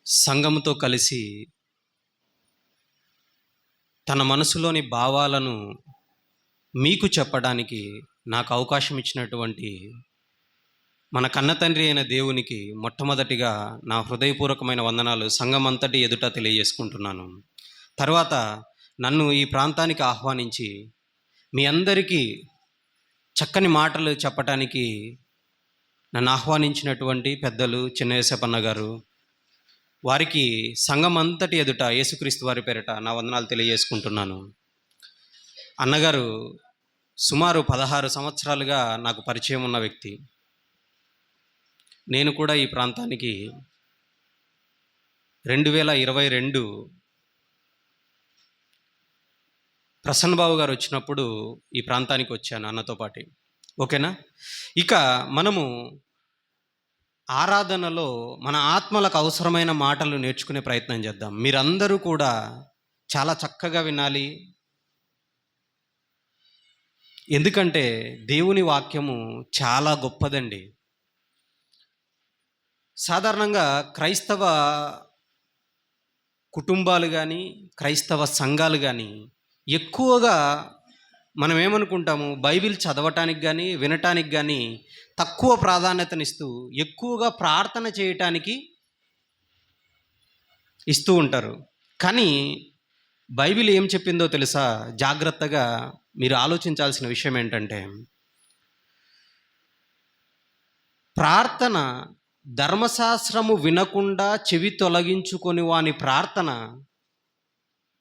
సంఘముతో కలిసి తన మనసులోని భావాలను మీకు చెప్పడానికి నాకు అవకాశం ఇచ్చినటువంటి మన కన్నతండ్రి అయిన దేవునికి మొట్టమొదటిగా నా హృదయపూర్వకమైన వందనాలు సంఘమంతటి ఎదుట తెలియజేసుకుంటున్నాను. తర్వాత నన్ను ఈ ప్రాంతానికి ఆహ్వానించి మీ అందరికీ చక్కని మాటలు చెప్పటానికి నన్ను ఆహ్వానించినటువంటి పెద్దలు చిన్నయేసప్పన్న గారు, వారికి సంఘం అంతటి ఎదుట యేసుక్రీస్తు వారి పేరిట నా వందనాలు తెలియజేసుకుంటున్నాను. అన్నగారు సుమారు 16 సంవత్సరాలుగా నాకు పరిచయం ఉన్న వ్యక్తి. నేను కూడా ఈ ప్రాంతానికి 2022 ప్రసన్నబాబు గారు వచ్చినప్పుడు ఈ ప్రాంతానికి వచ్చాను అన్నతో పాటు. ఓకేనా? ఇక మనము ఆరాధనలో మన ఆత్మలకు అవసరమైన మాటలు నేర్చుకునే ప్రయత్నం చేద్దాం. మీరందరూ కూడా చాలా చక్కగా వినాలి. ఎందుకంటే దేవుని వాక్యము చాలా గొప్పదండి. సాధారణంగా క్రైస్తవ కుటుంబాలు కానీ క్రైస్తవ సంఘాలు కానీ ఎక్కువగా మనం ఏమనుకుంటాము, బైబిల్ చదవటానికి కానీ వినటానికి కానీ తక్కువ ప్రాధాన్యతనిస్తూ ఎక్కువగా ప్రార్థన చేయటానికి ఇస్తూ ఉంటారు. కానీ బైబిల్ ఏం చెప్పిందో తెలుసా? జాగ్రత్తగా మీరు ఆలోచించాల్సిన విషయం ఏంటంటే, ప్రార్థన ధర్మశాస్త్రము వినకుండా చెవి తొలగించుకొని వాని ప్రార్థన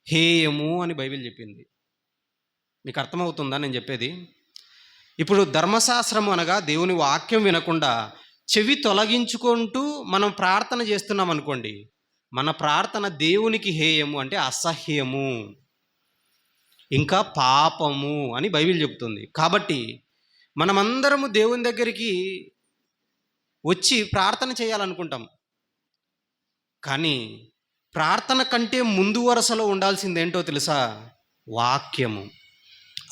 హేయము అని బైబిల్ చెప్పింది. మీకు అర్థమవుతుందా నేను చెప్పేది? ఇప్పుడు ధర్మశాస్త్రము అనగా దేవుని వాక్యం వినకుండా చెవి తొలగించుకుంటూ మనం ప్రార్థన చేస్తున్నాం అనుకోండి, మన ప్రార్థన దేవునికి హేయము అంటే అసహ్యము, ఇంకా పాపము అని బైబిల్ చెబుతుంది. కాబట్టి మనమందరము దేవుని దగ్గరికి వచ్చి ప్రార్థన చేయాలనుకుంటాం. కానీ ప్రార్థన కంటే ముందు వరుసలో ఉండాల్సింది ఏంటో తెలుసా? వాక్యము.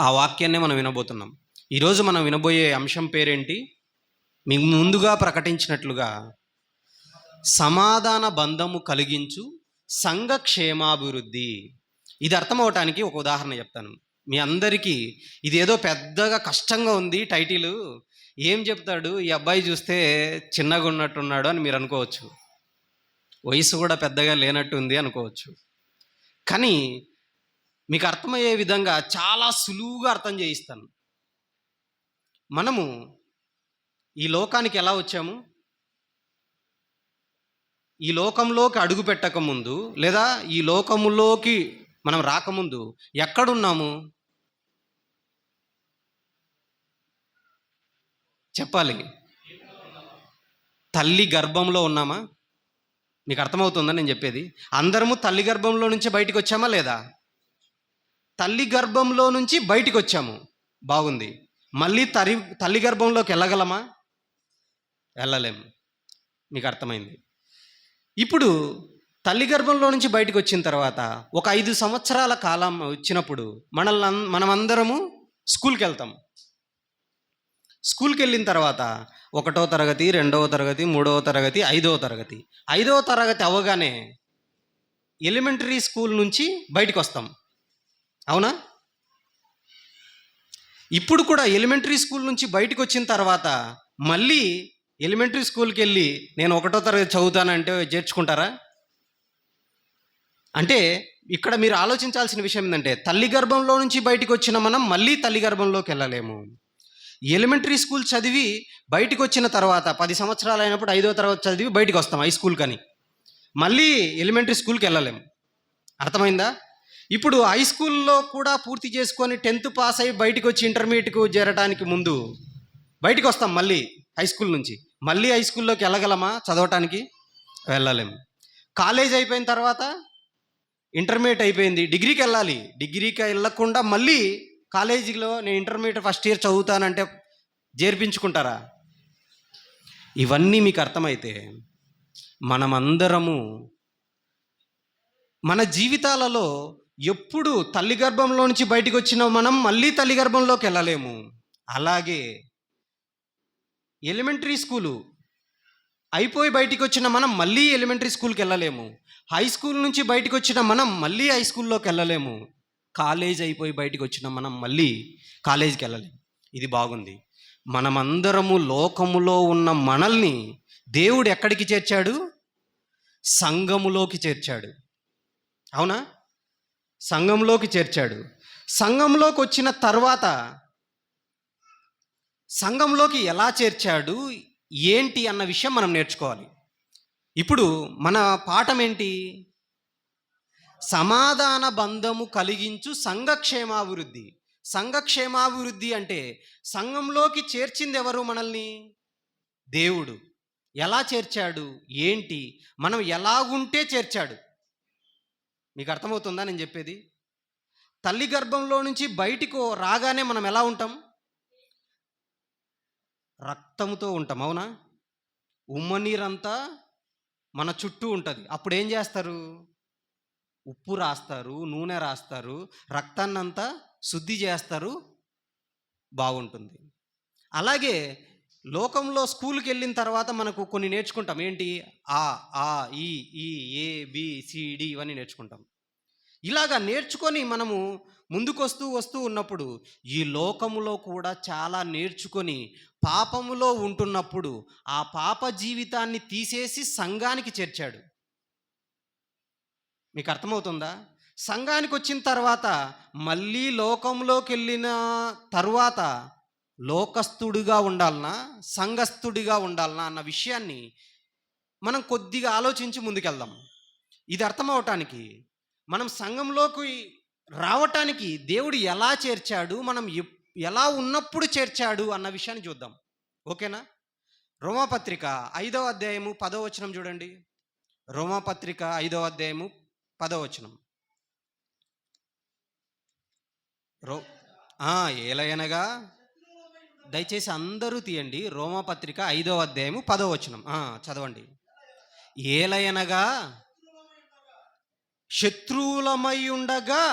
ఆ వాక్యాన్నే మనం వినబోతున్నాం. ఈరోజు మనం వినబోయే అంశం పేరేంటి? మీకు ముందుగా ప్రకటించినట్లుగా సమాధాన బంధము కలిగించు సంఘ క్షేమాభివృద్ధి. ఇది అర్థమవటానికి ఒక ఉదాహరణ చెప్తాను. మీ అందరికీ ఇదేదో పెద్దగా కష్టంగా ఉంది టైటిల్, ఏం చెప్తాడు ఈ అబ్బాయి, చూస్తే చిన్నగా ఉన్నట్టున్నాడు అని మీరు అనుకోవచ్చు, వయసు కూడా పెద్దగా లేనట్టుంది అనుకోవచ్చు. కానీ మీకు అర్థమయ్యే విధంగా చాలా సులువుగా అర్థం చేయిస్తాను. మనము ఈ లోకానికి ఎలా వచ్చాము? ఈ లోకంలోకి అడుగు పెట్టకముందు లేదా ఈ లోకములోకి మనం రాకముందు ఎక్కడున్నాము చెప్పాలి? తల్లి గర్భంలో ఉన్నామా? మీకు అర్థమవుతుందా నేను చెప్పేది? అందరము తల్లి గర్భంలో నుంచి బయటికి వచ్చామా లేదా? తల్లి గర్భంలో నుంచి బయటికి వచ్చాము, బాగుంది. మళ్ళీ తల్లి గర్భంలోకి వెళ్ళగలమా? వెళ్ళలేము. మీకు అర్థమైంది. ఇప్పుడు తల్లి గర్భంలో నుంచి బయటకు వచ్చిన తర్వాత ఒక 5 సంవత్సరాల కాలం వచ్చినప్పుడు మనమందరము స్కూల్కి వెళ్తాం. స్కూల్కి వెళ్ళిన తర్వాత 1వ తరగతి, 2వ తరగతి, 3వ తరగతి, 5వ తరగతి. 5వ తరగతి అవ్వగానే ఎలిమెంటరీ స్కూల్ నుంచి బయటకు వస్తాం, అవునా? ఇప్పుడు కూడా ఎలిమెంటరీ స్కూల్ నుంచి బయటకు వచ్చిన తర్వాత మళ్ళీ ఎలిమెంటరీ స్కూల్కి వెళ్ళి నేను 1వ తరగతి చదువుతానంటే చేర్చుకుంటారా? అంటే ఇక్కడ మీరు ఆలోచించాల్సిన విషయం ఏంటంటే, తల్లి గర్భంలో నుంచి బయటకు వచ్చిన మనం మళ్ళీ తల్లి గర్భంలోకి వెళ్ళలేము. ఎలిమెంటరీ స్కూల్ చదివి బయటకు వచ్చిన తర్వాత 10 సంవత్సరాలు అయినప్పుడు 5వ తరగతి చదివి బయటకు వస్తాం హై స్కూల్ కానీ, మళ్ళీ ఎలిమెంటరీ స్కూల్కి వెళ్ళలేము. అర్థమైందా? ఇప్పుడు హై స్కూల్లో కూడా పూర్తి చేసుకొని 10th పాస్ అయ్యి బయటకు వచ్చి ఇంటర్మీడియట్కు చేరడానికి ముందు బయటకు వస్తాం మళ్ళీ హై స్కూల్ నుంచి. మళ్ళీ హై స్కూల్లోకి వెళ్ళగలమా చదవటానికి? వెళ్ళలేము. కాలేజ్ అయిపోయిన తర్వాత ఇంటర్మీడియట్ అయిపోయింది, డిగ్రీకి వెళ్ళాలి. డిగ్రీకి వెళ్ళకుండా మళ్ళీ కాలేజీలో నేను ఇంటర్మీడియట్ ఫస్ట్ ఇయర్ చదువుతానంటే చేర్పించుకుంటారా? ఇవన్నీ మీకు అర్థమైతే మనమందరము మన జీవితాలలో ఎప్పుడు తల్లి గర్భంలో నుంచి బయటకు వచ్చిన మనం మళ్ళీ తల్లి గర్భంలోకి వెళ్ళలేము. అలాగే ఎలిమెంటరీ స్కూలు అయిపోయి బయటికి వచ్చిన మనం మళ్ళీ ఎలిమెంటరీ స్కూల్కి వెళ్ళలేము. హై స్కూల్ నుంచి బయటికి వచ్చిన మనం మళ్ళీ హై స్కూల్లోకి వెళ్ళలేము. కాలేజ్ అయిపోయి బయటికి వచ్చిన మనం మళ్ళీ కాలేజీకి వెళ్ళలేము. ఇది బాగుంది. మనమందరము లోకములో ఉన్న మనల్ని దేవుడు ఎక్కడికి చేర్చాడు? సంఘములోకి చేర్చాడు. అవునా? సంఘంలోకి చేర్చాడు. సంఘంలోకి వచ్చిన తర్వాత సంఘంలోకి ఎలా చేర్చాడు ఏంటి అన్న విషయం మనం నేర్చుకోవాలి. ఇప్పుడు మన పాఠం ఏంటి? సమాధాన బంధము కలిగించు సంఘక్షేమాభివృద్ధి. సంఘక్షేమాభివృద్ధి అంటే సంఘంలోకి చేర్చింది ఎవరు? మనల్ని దేవుడు. ఎలా చేర్చాడు ఏంటి, మనం ఎలాగుంటే చేర్చాడు? మీకు అర్థమవుతుందా నేను చెప్పేది? తల్లి గర్భంలో నుంచి బయటికి రాగానే మనం ఎలా ఉంటాం? రక్తంతో ఉంటాం. అవునా? ఉమ్మనీరంతా మన చుట్టూ ఉంటుంది. అప్పుడు ఏం చేస్తారు? ఉప్పు రాస్తారు, నూనె రాస్తారు, రక్తాన్నంతా శుద్ధి చేస్తారు, బాగుంటుంది. అలాగే లోకంలో స్కూల్కి వెళ్ళిన తర్వాత మనకు కొన్ని నేర్చుకుంటాం. ఏంటి? ఆ ఆ ఈ ఈ ఏ బి సి డి ఇవన్నీ నేర్చుకుంటాం. ఇలాగా నేర్చుకొని మనము ముందుకు వస్తూ ఉన్నప్పుడు ఈ లోకములో కూడా చాలా నేర్చుకొని పాపములో ఉంటున్నప్పుడు ఆ పాప జీవితాన్ని తీసేసి సంఘానికి చేర్చాడు. మీకు అర్థమవుతుందా? సంఘానికి వచ్చిన తర్వాత మళ్ళీ లోకంలోకి వెళ్ళిన తర్వాత లోకస్తుడిగా ఉండాలనా సంఘస్థుడిగా ఉండాలనా అన్న విషయాన్ని మనం కొద్దిగా ఆలోచించి ముందుకెళ్దాం. ఇది అర్థమవటానికి మనం సంఘంలోకి రావటానికి దేవుడు ఎలా చేర్చాడు, మనం ఎలా ఉన్నప్పుడు చేర్చాడు అన్న విషయాన్ని చూద్దాం. ఓకేనా? రోమాపత్రిక 5వ అధ్యాయము 10వ వచనం చూడండి. రోమాపత్రిక 5వ అధ్యాయము 10వ వచనం. ఏలయనగా దయచేసి అందరూ తీయండి. రోమాపత్రిక 5వ అధ్యాయము 10వ వచనం చదవండి. ఏలయనగా శత్రువులమై ఉండగా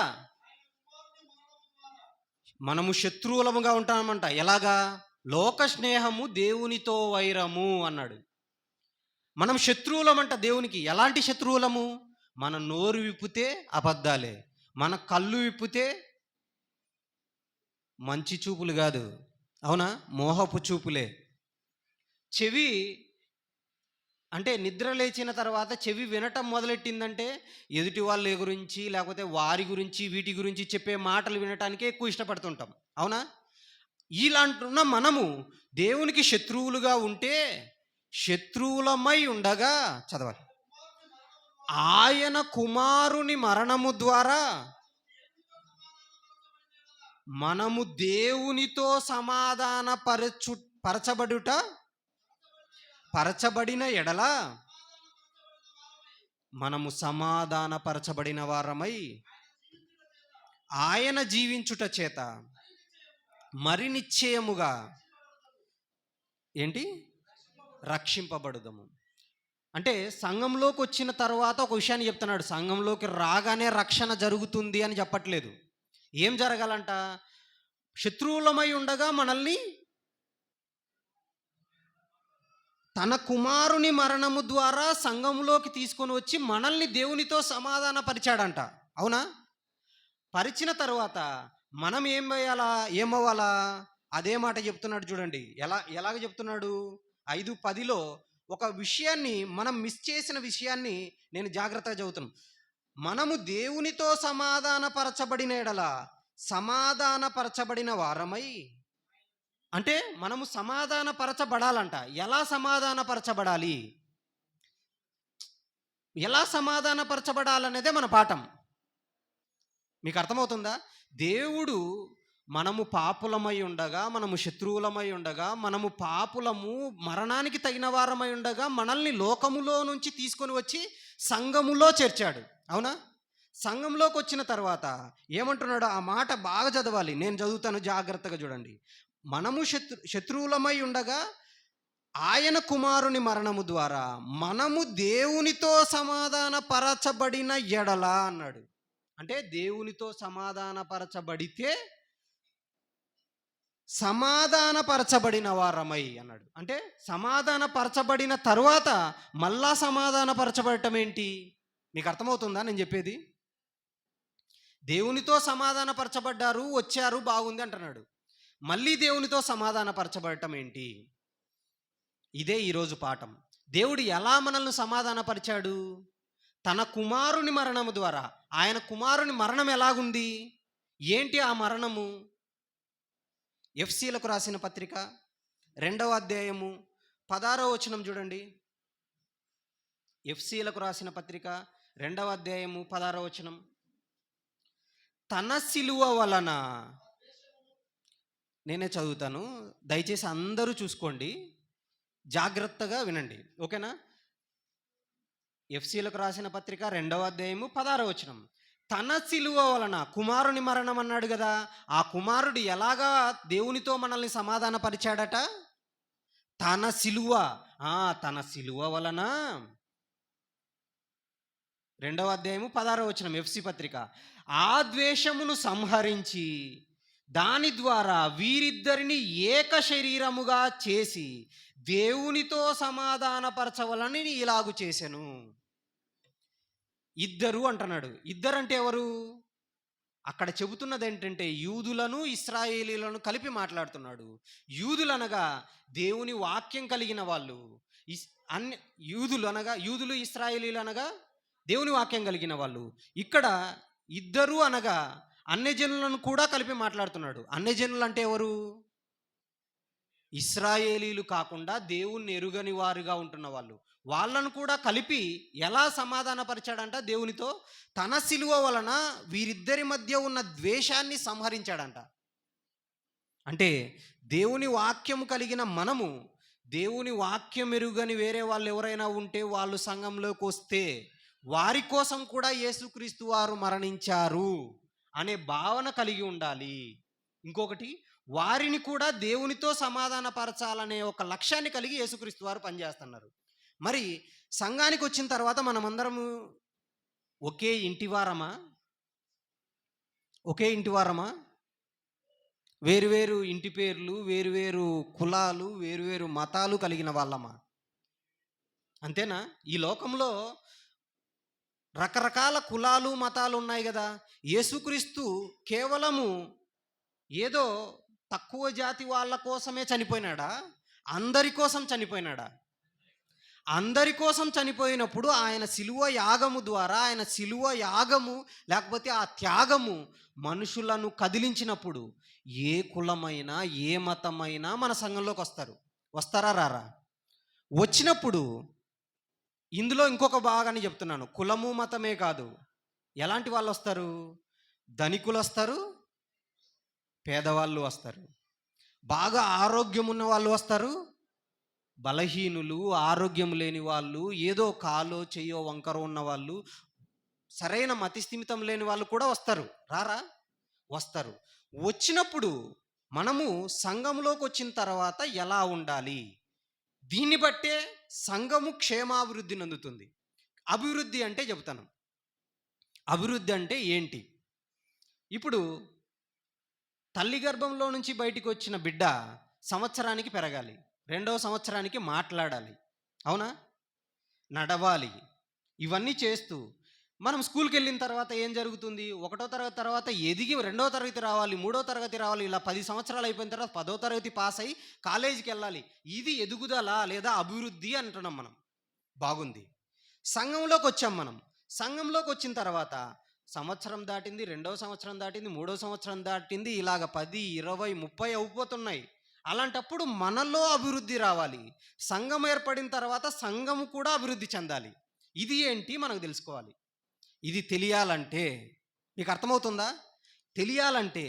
మనము శత్రువులముగా ఉంటామంట. ఎలాగా? లోక స్నేహము దేవునితో వైరము అన్నాడు. మనం శత్రువులమంట దేవునికి. ఎలాంటి శత్రువులము? మన నోరు విప్పితే అబద్ధాలే, మన కళ్ళు విప్పితే మంచి చూపులు కాదు. అవునా? మోహపు చూపులే. చెవి అంటే నిద్ర లేచిన తర్వాత చెవి వినటం మొదలెట్టిందంటే ఎదుటి వాళ్ళ గురించి లేకపోతే వారి గురించి వీటి గురించి చెప్పే మాటలు వినటానికే ఎక్కువ ఇష్టపడుతుంటాం. అవునా? ఇలాంటున్న మనము దేవునికి శత్రువులుగా ఉంటే శత్రువులమై ఉండగా చదవాలి. ఆయన కుమారుని మరణము ద్వారా మనము దేవునితో పరచబడిన ఎడల మనము సమాధానపరచబడిన వారమై ఆయన జీవించుట చేత మరి నిశ్చయముగా ఏంటి? రక్షింపబడుదము. అంటే సంఘంలోకి వచ్చిన తర్వాత ఒక విషయాన్ని చెప్తున్నాడు. సంఘంలోకి రాగానే రక్షణ జరుగుతుంది అని చెప్పట్లేదు. ఏం జరగాలంట? శత్రువులమై ఉండగా మనల్ని తన కుమారుని మరణము ద్వారా సంఘంలోకి తీసుకొని వచ్చి మనల్ని దేవునితో సమాధాన పరిచాడంట. అవునా? పరిచిన తర్వాత మనం ఏమవ్వాలా? అదే మాట చెప్తున్నాడు చూడండి. ఎలాగ చెప్తున్నాడు? 5:10లో ఒక విషయాన్ని మనం మిస్ చేసిన విషయాన్ని నేను జాగ్రత్తగా చదువుతున్నాను. మనము దేవునితో సమాధానపరచబడిన ఎడల సమాధానపరచబడిన వారమై, అంటే మనము సమాధానపరచబడాలంట. ఎలా సమాధానపరచబడాలి, ఎలా సమాధానపరచబడాలనేదే మన పాఠం. మీకు అర్థమవుతుందా? దేవుడు మనము పాపులమై ఉండగా, మనము శత్రువులమై ఉండగా, మనము పాపులము మరణానికి తగిన వారమై ఉండగా మనల్ని లోకములో నుంచి తీసుకొని వచ్చి సంఘములో చేర్చాడు. అవునా? సంఘంలోకి వచ్చిన తర్వాత ఏమంటున్నాడు? ఆ మాట బాగా చదవాలి. నేను చదువుతాను, జాగ్రత్తగా చూడండి. మనము శత్రువులమై ఉండగా ఆయన కుమారుని మరణము ద్వారా మనము దేవునితో సమాధానపరచబడిన ఎడల అన్నాడు. అంటే దేవునితో సమాధానపరచబడితే సమాధానపరచబడిన వారమై అన్నాడు. అంటే సమాధానపరచబడిన తరువాత మళ్ళా సమాధానపరచబడటం ఏంటి? మీకు అర్థమవుతుందా నేను చెప్పేది? దేవునితో సమాధానపరచబడ్డారు, వచ్చారు, బాగుంది అంటున్నాడు. మళ్ళీ దేవునితో సమాధానపరచబడటం ఏంటి? ఇదే ఈరోజు పాఠం. దేవుడు ఎలా మనల్ని సమాధానపరిచాడు? తన కుమారుని మరణము ద్వారా. ఆయన కుమారుని మరణం ఎలాగుంది? ఏంటి ఆ మరణము? ఎఫ్సీలకు రాసిన పత్రిక 2వ అధ్యాయము 16వ వచనం చూడండి. ఎఫ్సీలకు రాసిన పత్రిక 2వ అధ్యాయము 16వ వచనం. తన సిలువ వలన, నేనే చదువుతాను, దయచేసి అందరూ చూసుకోండి, జాగ్రత్తగా వినండి, ఓకేనా? ఎఫ్సీలకు రాసిన పత్రిక 2వ అధ్యాయము 16వ వచనం. తన సిలువ వలన, కుమారుని మరణం అన్నాడు కదా, ఆ కుమారుడు ఎలాగా దేవునితో మనల్ని సమాధానపరిచాడట? తన సిలువ, తన సిలువ వలన. 2వ అధ్యాయము 16వ వచనం ఎఫ్సీ పత్రిక. ఆ ద్వేషమును సంహరించి దాని ద్వారా వీరిద్దరిని ఏక శరీరముగా చేసి దేవునితో సమాధానపరచవలని ఇలాగు చేసెను. ఇద్దరు అంటున్నాడు. ఇద్దరు అంటే ఎవరు? అక్కడ చెబుతున్నది ఏంటంటే యూదులను ఇశ్రాయేలీలను కలిపి మాట్లాడుతున్నాడు. యూదులనగా దేవుని వాక్యం కలిగిన వాళ్ళు, అన్ని యూదులు ఇశ్రాయేలీలు అనగా దేవుని వాక్యం కలిగిన వాళ్ళు. ఇక్కడ ఇద్దరు అనగా అన్యజనులను కూడా కలిపి మాట్లాడుతున్నాడు. అన్యజనులు అంటే ఎవరు? ఇశ్రాయేలీలు కాకుండా దేవుణ్ణి ఎరుగని వారుగా ఉంటున్న వాళ్ళు. వాళ్ళను కూడా కలిపి ఎలా సమాధానపరిచాడంట? దేవునితో తన సిలువ వలన వీరిద్దరి మధ్య ఉన్న ద్వేషాన్ని సంహరించాడంట. అంటే దేవుని వాక్యము కలిగిన మనము, దేవుని వాక్యం ఎరుగని వేరే వాళ్ళు ఎవరైనా ఉంటే వాళ్ళు సంఘంలోకి వస్తే వారి కోసం కూడా యేసుక్రీస్తు వారు మరణించారు అనే భావన కలిగి ఉండాలి. ఇంకొకటి, వారిని కూడా దేవునితో సమాధానపరచాలనే ఒక లక్ష్యాన్ని కలిగి యేసుక్రీస్తు వారు పనిచేస్తున్నారు. మరి సంఘానికి వచ్చిన తర్వాత మనమందరము ఒకే ఇంటివారమా? ఒకే ఇంటివారమా? వేరువేరు ఇంటి పేర్లు, వేరువేరు కులాలు, వేరువేరు మతాలు కలిగిన వాళ్ళమా? అంతేనా? ఈ లోకంలో రకరకాల కులాలు మతాలు ఉన్నాయి కదా. యేసుక్రీస్తు కేవలము ఏదో తక్కువ జాతి వాళ్ళ కోసమే చనిపోయినాడా? అందరి కోసం చనిపోయినాడా? అందరి కోసం చనిపోయినప్పుడు ఆయన సిలువ యాగము ద్వారా, ఆయన సిలువ యాగము లేకపోతే ఆ త్యాగము మనుషులను కదిలించినప్పుడు ఏ కులమైనా ఏ మతమైనా మన సంఘంలోకి వస్తారా? రారా? వచ్చినప్పుడు ఇందులో ఇంకొక భాగాన్ని చెప్తున్నాను. కులము మతమే కాదు, ఎలాంటి వాళ్ళు వస్తారు? ధనికులు వస్తారు, పేదవాళ్ళు వస్తారు, బాగా ఆరోగ్యం ఉన్న వాళ్ళు వస్తారు, బలహీనులు, ఆరోగ్యం లేని వాళ్ళు, ఏదో కాలో చెయ్యో వంకర ఉన్న వాళ్ళు, సరైన మతిస్థిమితం లేని వాళ్ళు కూడా వస్తారు. రారా? వస్తారు. వచ్చినప్పుడు మనము సంఘంలోకి వచ్చిన తర్వాత ఎలా ఉండాలి? దీన్ని బట్టే సంఘము క్షేమాభివృద్ధి నందుతుంది. అభివృద్ధి అంటే చెబుతాను. అభివృద్ధి అంటే ఏంటి? ఇప్పుడు తల్లి గర్భంలో నుంచి బయటికి వచ్చిన బిడ్డ సంవత్సరానికి పెరగాలి, 2వ సంవత్సరానికి మాట్లాడాలి, అవునా? నడవాలి. ఇవన్నీ చేస్తూ మనం స్కూల్కి వెళ్ళిన తర్వాత ఏం జరుగుతుంది? 1వ తరగతి తర్వాత ఎదిగి 2వ తరగతి రావాలి, 3వ తరగతి రావాలి. ఇలా 10 సంవత్సరాలు అయిపోయిన తర్వాత 10వ తరగతి పాస్ అయ్యి కాలేజీకి వెళ్ళాలి. ఇది ఎదుగుదల లేదా అభివృద్ధి అంటున్నాం మనం. బాగుంది. సంఘంలోకి వచ్చాం మనం. సంఘంలోకి వచ్చిన తర్వాత సంవత్సరం దాటింది, 2వ సంవత్సరం దాటింది, 3వ సంవత్సరం దాటింది, ఇలాగ 10, 20, 30 అయిపోతున్నాయి. అలాంటప్పుడు మనలో అభివృద్ధి రావాలి. సంఘం ఏర్పడిన తర్వాత సంఘము కూడా అభివృద్ధి చెందాలి. ఇది ఏంటి మనకు తెలుసుకోవాలి. ఇది తెలియాలంటే, మీకు అర్థమవుతుందా? తెలియాలంటే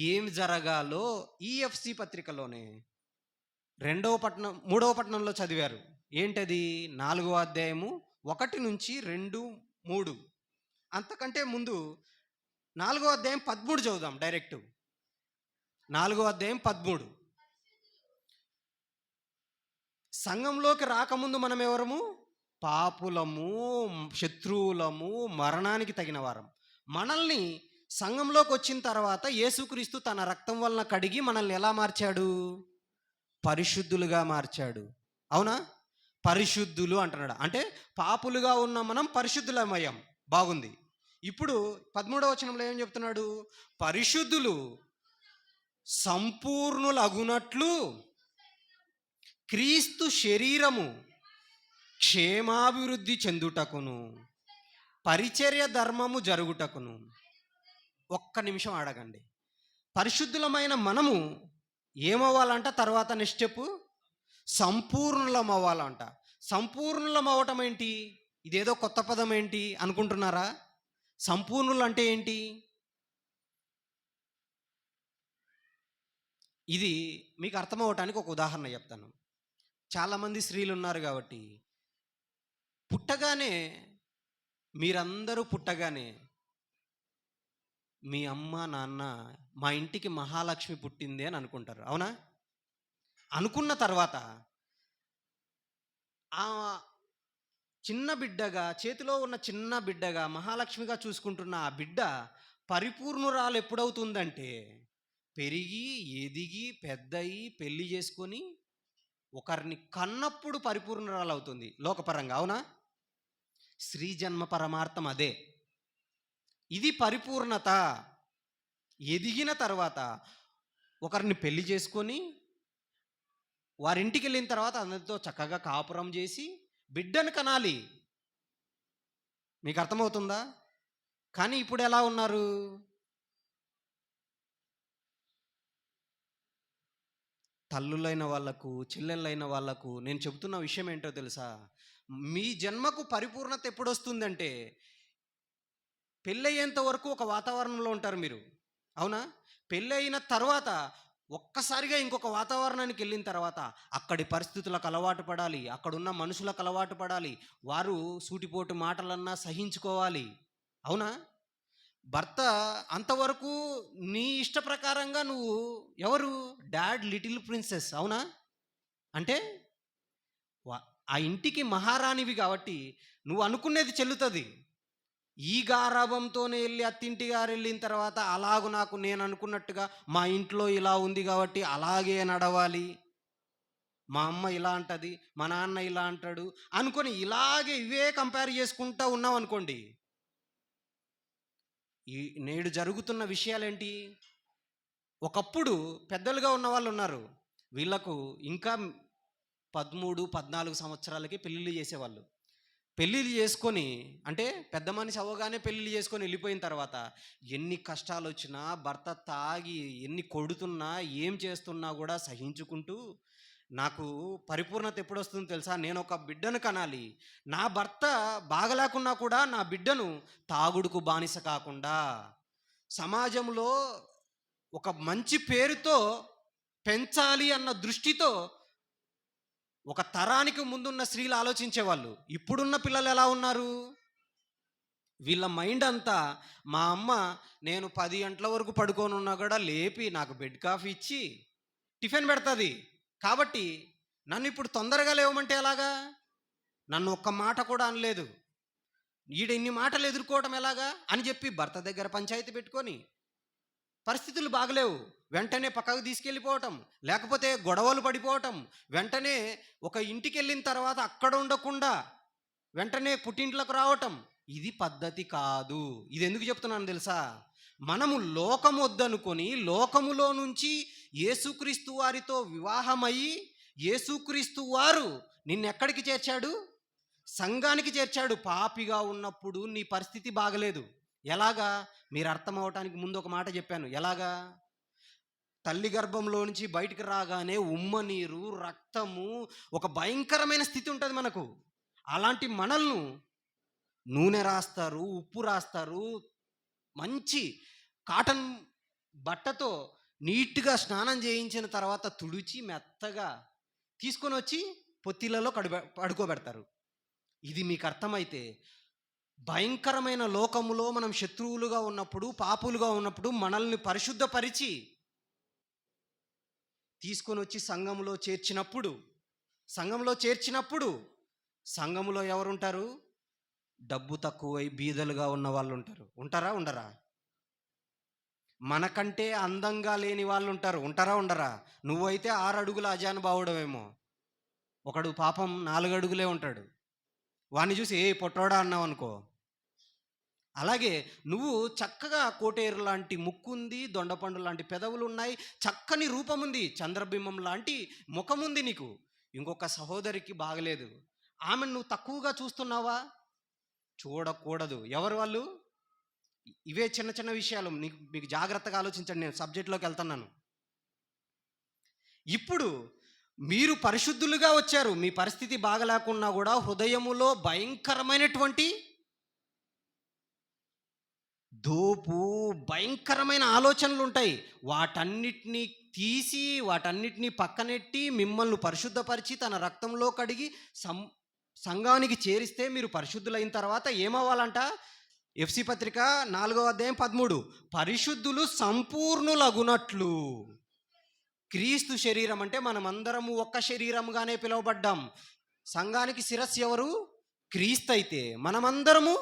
ఏం జరగాలో ఈఎఫ్సి పత్రికలోనే 3వ పట్టణంలో చదివారు. ఏంటది? 4వ అధ్యాయము 1 నుంచి 2, 3. అంతకంటే ముందు 4వ అధ్యాయం 13 చదువుదాం డైరెక్ట్. 4వ అధ్యాయం 13. సంఘంలోకి రాకముందు మనం ఎవరము? పాపులము, శత్రువులము, మరణానికి తగిన వారం. మనల్ని సంఘంలోకి వచ్చిన తర్వాత యేసుక్రీస్తు తన రక్తం వలన కడిగి మనల్ని ఎలా మార్చాడు? పరిశుద్ధులుగా మార్చాడు. అవునా? పరిశుద్ధులు అంటున్నాడు. అంటే పాపులుగా ఉన్న మనం పరిశుద్ధులమయ్యాం. బాగుంది. ఇప్పుడు 13వ వచనంలో ఏం చెప్తున్నాడు? పరిశుద్ధులు సంపూర్ణులగునట్లు క్రీస్తు శరీరము క్షేమాభివృద్ధి చెందుటకును పరిచర్య ధర్మము జరుగుటకును. ఒక్క నిమిషం అడగండి. పరిశుద్ధులమైన మనము ఏమవ్వాలంట? తర్వాత నెక్స్ట్ స్టెప్ సంపూర్ణులం అవ్వాలంట. సంపూర్ణులం అవ్వటం ఏంటి? ఇదేదో కొత్త పదం ఏంటి అనుకుంటున్నారా? సంపూర్ణులు అంటే ఏంటి? ఇది మీకు అర్థమవటానికి ఒక ఉదాహరణ చెప్తాను. చాలామంది స్త్రీలు ఉన్నారు కాబట్టి, పుట్టగానే మీరందరూ పుట్టగానే మీ అమ్మ నాన్న మా ఇంటికి మహాలక్ష్మి పుట్టింది అని అనుకుంటారు. అవునా? అనుకున్న తర్వాత ఆ చిన్న బిడ్డగా, చేతిలో ఉన్న చిన్న బిడ్డగా మహాలక్ష్మిగా చూసుకుంటున్న ఆ బిడ్డ పరిపూర్ణురాలు ఎప్పుడవుతుందంటే, పెరిగి ఎదిగి పెద్దయి పెళ్లి చేసుకొని ఒకరిని కన్నప్పుడు పరిపూర్ణురాలు అవుతుంది లోకపరంగా. అవునా? స్త్రీ జన్మ పరమార్థం అదే. ఇది పరిపూర్ణత. ఎదిగిన తర్వాత ఒకరిని పెళ్లి చేసుకొని వారింటికి వెళ్ళిన తర్వాత అందరితో చక్కగా కాపురం చేసి బిడ్డను కనాలి. మీకు అర్థమవుతుందా? కానీ ఇప్పుడు ఎలా ఉన్నారు? తల్లులైన వాళ్లకు, చెల్లెళ్ళైన వాళ్లకు నేను చెబుతున్న విషయం ఏంటో తెలుసా? మీ జన్మకు పరిపూర్ణత ఎప్పుడు వస్తుందంటే, పెళ్ళయ్యేంత వరకు ఒక వాతావరణంలో ఉంటారు మీరు. అవునా? పెళ్ళయిన తర్వాత ఒక్కసారిగా ఇంకొక వాతావరణానికి వెళ్ళిన తర్వాత అక్కడి పరిస్థితులకు అలవాటు పడాలి, అక్కడున్న మనుషులకు అలవాటు పడాలి, వారు సూటిపోటు మాటలన్నా సహించుకోవాలి. అవునా? భర్త అంతవరకు నీ ఇష్ట ప్రకారంగా నువ్వు ఎవరు? Dad little princess. అవునా? అంటే ఆ ఇంటికి మహారాణివి కాబట్టి నువ్వు అనుకునేది చెల్లుతుంది. ఈ గారాభంతోనే వెళ్ళి అత్తింటి గారు వెళ్ళిన తర్వాత అలాగూ నాకు నేను అనుకున్నట్టుగా మా ఇంట్లో ఇలా ఉంది కాబట్టి అలాగే నడవాలి, మా అమ్మ ఇలా అంటది, మా నాన్న ఇలా అంటాడు అనుకొని ఇలాగే ఇవే కంపేర్ చేసుకుంటా ఉన్నాం అనుకోండి, ఈ నేడు జరుగుతున్న విషయాలేంటి? ఒకప్పుడు పెద్దలుగా ఉన్న వాళ్ళు ఉన్నారు, వీళ్ళకు ఇంకా 13-14 సంవత్సరాలకి పెళ్ళిళ్ళు చేసేవాళ్ళు. పెళ్ళిళ్ళు చేసుకొని, అంటే పెద్ద మనిషి అవ్వగానే పెళ్ళిళ్ళు చేసుకొని వెళ్ళిపోయిన తర్వాత ఎన్ని కష్టాలు వచ్చినా, భర్త తాగి ఎన్ని కొడుతున్నా, ఏం చేస్తున్నా కూడా సహించుకుంటూ, నాకు పరిపూర్ణత ఎప్పుడు వస్తుందో తెలుసా? నేను ఒక బిడ్డను కనాలి, నా భర్త బాగలేకున్నా కూడా నా బిడ్డను తాగుడుకు బానిస కాకుండా సమాజంలో ఒక మంచి పేరుతో పెంచాలి అన్న దృష్టితో ఒక తరానికి ముందున్న స్త్రీలు ఆలోచించేవాళ్ళు. ఇప్పుడున్న పిల్లలు ఎలా ఉన్నారు? వీళ్ళ మైండ్ అంతా, మా అమ్మ నేను 10 గంటల వరకు పడుకొని ఉన్నా కూడా లేపి నాకు బెడ్ కాఫీ ఇచ్చి టిఫిన్ పెడుతుంది కాబట్టి నన్ను ఇప్పుడు తొందరగా లేవమంటే ఎలాగా? నన్ను ఒక్క మాట కూడా అనలేదు, ఈడ ఇన్ని మాటలు ఎదుర్కోవటం ఎలాగా అని చెప్పి భర్త దగ్గర పంచాయతీ పెట్టుకొని, పరిస్థితులు బాగలేవు వెంటనే పక్కకు తీసుకెళ్ళిపోవటం, లేకపోతే గొడవలు పడిపోవటం, వెంటనే ఒక ఇంటికి వెళ్ళిన తర్వాత అక్కడ ఉండకుండా వెంటనే పుట్టింట్లోకి రావటం, ఇది పద్ధతి కాదు. ఇది ఎందుకు చెప్తున్నాను తెలుసా? మనము లోకము వద్దనుకొని లోకములో నుంచి యేసుక్రీస్తు వారితో వివాహమయ్యి యేసుక్రీస్తు వారు నిన్నెక్కడికి చేర్చాడు? సంఘానికి చేర్చాడు. పాపిగా ఉన్నప్పుడు నీ పరిస్థితి బాగలేదు. ఎలాగా? మీరు అర్థం అవటానికి ముందు ఒక మాట చెప్పాను. ఎలాగా? తల్లి గర్భంలో నుంచి బయటికి రాగానే ఉమ్మ నీరు, రక్తము, ఒక భయంకరమైన స్థితి ఉంటుంది మనకు. అలాంటి మనల్ని నూనె రాస్తారు, ఉప్పు రాస్తారు, మంచి కాటన్ బట్టతో నీట్గా స్నానం చేయించిన తర్వాత తుడిచి మెత్తగా తీసుకొని వచ్చి పొత్తిళ్ళలో పడుకోబెడతారు. ఇది మీకు అర్థమైతే, భయంకరమైన లోకములో మనం శత్రువులుగా ఉన్నప్పుడు, పాపులుగా ఉన్నప్పుడు మనల్ని పరిశుద్ధపరిచి తీసుకొని వచ్చి సంఘంలో చేర్చినప్పుడు సంఘంలో ఎవరుంటారు? డబ్బు తక్కువై బీదలుగా ఉన్న వాళ్ళు ఉంటారు. ఉంటారా? ఉండరా? మనకంటే అందంగా లేని వాళ్ళు ఉంటారు. ఉంటారా? ఉండరా? నువ్వైతే 6 అడుగుల అజానుభావుడవేమో. ఒకడు పాపం 4 అడుగులే ఉంటాడు. వాడిని చూసి ఏ పొట్టోడా అన్నావనుకో. అలాగే నువ్వు చక్కగా కోటేరు లాంటి ముక్కుంది, దొండపండు లాంటి పెదవులున్నాయి, చక్కని రూపముంది, చంద్రబింబం లాంటి ముఖముంది నీకు. ఇంకొక సహోదరికి బాగలేదు. ఆమెను నువ్వు తక్కువగా చూస్తున్నావా? చూడకూడదు. ఎవరు వాళ్ళు? ఇవే చిన్న చిన్న విషయాలు మీకు జాగ్రత్తగా ఆలోచించండి. నేను సబ్జెక్ట్లోకి వెళ్తున్నాను. ఇప్పుడు మీరు పరిశుద్ధులుగా వచ్చారు. మీ పరిస్థితి బాగలేకున్నా కూడా హృదయములో భయంకరమైనటువంటి దోపు, భయంకరమైన ఆలోచనలు ఉంటాయి. వాటన్నిటినీ తీసి, వాటన్నిటినీ పక్కనెట్టి మిమ్మల్ని పరిశుద్ధపరిచి తన రక్తంలో కడిగి సంఘానికి చేరిస్తే మీరు పరిశుద్ధులైన తర్వాత ఏమవ్వాలంట? ఎఫ్సి పత్రిక 4:13 పరిశుద్ధులు సంపూర్ణులగునట్లు. క్రీస్తు శరీరం అంటే మనమందరము ఒక్క శరీరంగానే పిలువబడ్డాం. సంఘానికి శిరస్సు ఎవరు? క్రీస్తు. అయితే మనమందరము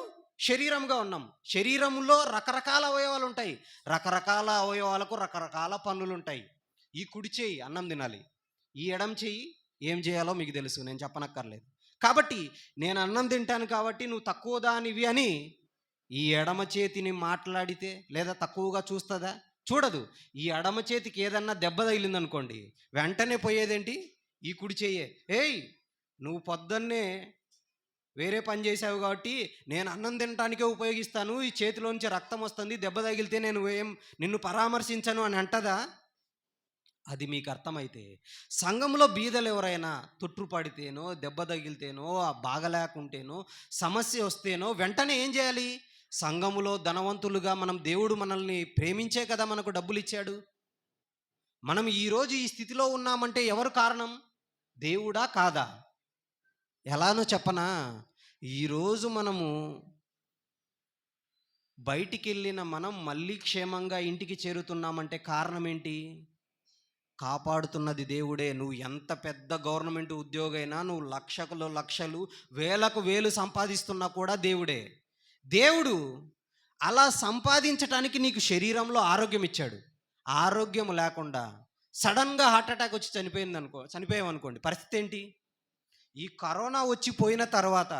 శరీరంగా ఉన్నాం. శరీరంలో రకరకాల అవయవాలు ఉంటాయి. రకరకాల అవయవాలకు రకరకాల పనులు ఉంటాయి. ఈ కుడి చెయ్యి అన్నం తినాలి, ఈ ఎడం చెయ్యి ఏం చేయాలో మీకు తెలుసు, నేను చెప్పనక్కర్లేదు. కాబట్టి నేను అన్నం తింటాను కాబట్టి నువ్వు తక్కువ దానివి అని ఈ ఎడమ చేతిని మాట్లాడితే లేదా తక్కువగా చూస్తుందా? చూడదు. ఈ ఎడమ చేతికి ఏదన్నా దెబ్బ తగిలిందనుకోండి, వెంటనే పోయేదేంటి? ఈ కుడి చెయ్యే. ఏయ్, నువ్వు పొద్దున్నే వేరే పని చేసావు కాబట్టి నేను అన్నం తినటానికే ఉపయోగిస్తాను, ఈ చేతిలోంచి రక్తం వస్తుంది, దెబ్బ తగిలితే నేను నిన్ను పరామర్శించను అని అంటదా? అది మీకు అర్థమైతే సంఘంలో బీదలు ఎవరైనా తొట్టుపడితేనో, దెబ్బ తగిలితేనో, బాగలేకుంటేనో, సమస్య వస్తేనో వెంటనే ఏం చేయాలి? సంఘములో ధనవంతులుగా దేవుడు మనల్ని ప్రేమించే కదా మనకు డబ్బులు ఇచ్చాడు. మనం ఈరోజు ఈ స్థితిలో ఉన్నామంటే ఎవరు కారణం? దేవుడా కాదా? ఎలానో చెప్పనా? ఈరోజు మనము బయటికి వెళ్ళిన మనం మళ్ళీ క్షేమంగా ఇంటికి చేరుతున్నామంటే కారణం ఏంటి? కాపాడుతున్నది దేవుడే. నువ్వు ఎంత పెద్ద గవర్నమెంట్ ఉద్యోగైనా, నువ్వు లక్షలు లక్షలు వేలకు వేలు సంపాదిస్తున్నా కూడా దేవుడే. దేవుడు అలా సంపాదించటానికి నీకు శరీరంలో ఆరోగ్యం ఇచ్చాడు. ఆరోగ్యం లేకుండా సడన్గా హార్ట్ అటాక్ వచ్చి చనిపోయామనుకోండి, పరిస్థితి ఏంటి? ఈ కరోనా వచ్చి పోయిన తర్వాత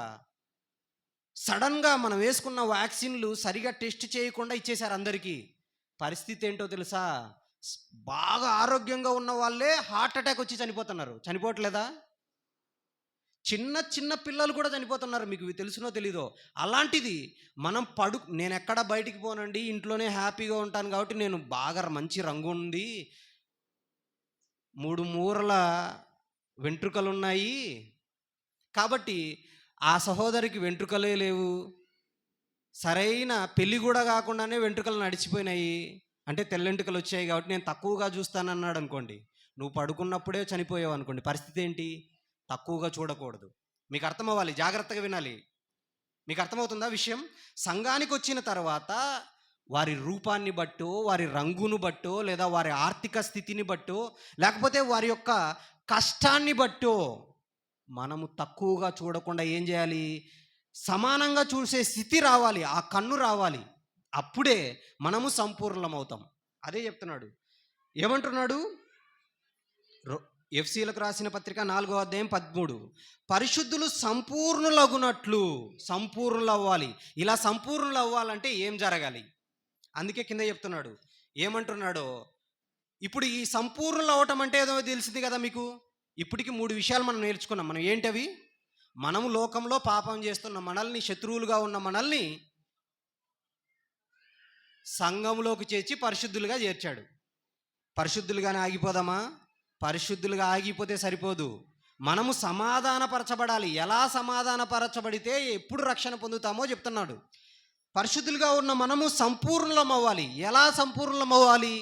సడన్గా మనం వేసుకున్న వ్యాక్సిన్లు సరిగా టెస్ట్ చేయకుండా ఇచ్చేశారు అందరికీ. పరిస్థితి ఏంటో తెలుసా? బాగా ఆరోగ్యంగా ఉన్న వాళ్ళే హార్ట్ అటాక్ వచ్చి చనిపోతున్నారు. చనిపోవట్లేదా? చిన్న చిన్న పిల్లలు కూడా చనిపోతున్నారు. మీకు తెలుసునో తెలీదో. అలాంటిది మనం నేను ఎక్కడ బయటికి పోనండి, ఇంట్లోనే హ్యాపీగా ఉంటాను కాబట్టి నేను బాగా మంచి రంగు ఉంది, 3 మూరల వెంట్రుకలు ఉన్నాయి కాబట్టి ఆ సహోదరికి వెంట్రుకలే లేవు, సరైన పెళ్ళి కూడా కాకుండానే వెంట్రుకలు నడిచిపోయినాయి, అంటే తెల్లెంట్రుకలు వచ్చాయి కాబట్టి నేను తక్కువగా చూస్తానన్నాడు అనుకోండి. నువ్వు పడుకున్నప్పుడే చనిపోయావు అనుకోండి, పరిస్థితి ఏంటి? తక్కువగా చూడకూడదు. మీకు అర్థం అవ్వాలి, జాగ్రత్తగా వినాలి. మీకు అర్థమవుతుందా విషయం? సంఘానికి వచ్చిన తర్వాత వారి రూపాన్ని బట్టో, వారి రంగును బట్టో, లేదా వారి ఆర్థిక స్థితిని బట్టో, లేకపోతే వారి యొక్క కష్టాన్ని బట్టో మనము తక్కువగా చూడకుండా ఏం చేయాలి? సమానంగా చూసే స్థితి రావాలి, ఆ కన్ను రావాలి. అప్పుడే మనము సంపూర్ణమవుతాం. అదే చెప్తున్నాడు. ఏమంటున్నాడు? ఎఫ్సీలకు రాసిన పత్రిక 4:13 పరిశుద్ధులు సంపూర్ణులగునట్లు. సంపూర్ణులు అవ్వాలి. ఇలా సంపూర్ణులు అవ్వాలంటే ఏం జరగాలి? అందుకే కింద చెప్తున్నాడు. ఏమంటున్నాడో ఇప్పుడు ఈ సంపూర్ణులు అవ్వటం అంటే ఏదో తెలిసింది కదా మీకు. ఇప్పటికి 3 విషయాలు మనం నేర్చుకున్నాం. మనం ఏంటవి? మనము లోకంలో పాపం చేస్తున్న మనల్ని, శత్రువులుగా ఉన్న మనల్ని సంఘంలోకి చేర్చి పరిశుద్ధులుగా చేర్చాడు. పరిశుద్ధులుగానే ఆగిపోదామా? పరిశుద్ధులుగా ఆగిపోతే సరిపోదు. మనము సమాధానపరచబడాలి. ఎలా సమాధానపరచబడితే ఎప్పుడు రక్షణ పొందుతామో చెప్తున్నాడు. పరిశుద్ధులుగా ఉన్న మనము సంపూర్ణలం అవ్వాలి. ఎలా సంపూర్ణలం అవ్వాలి?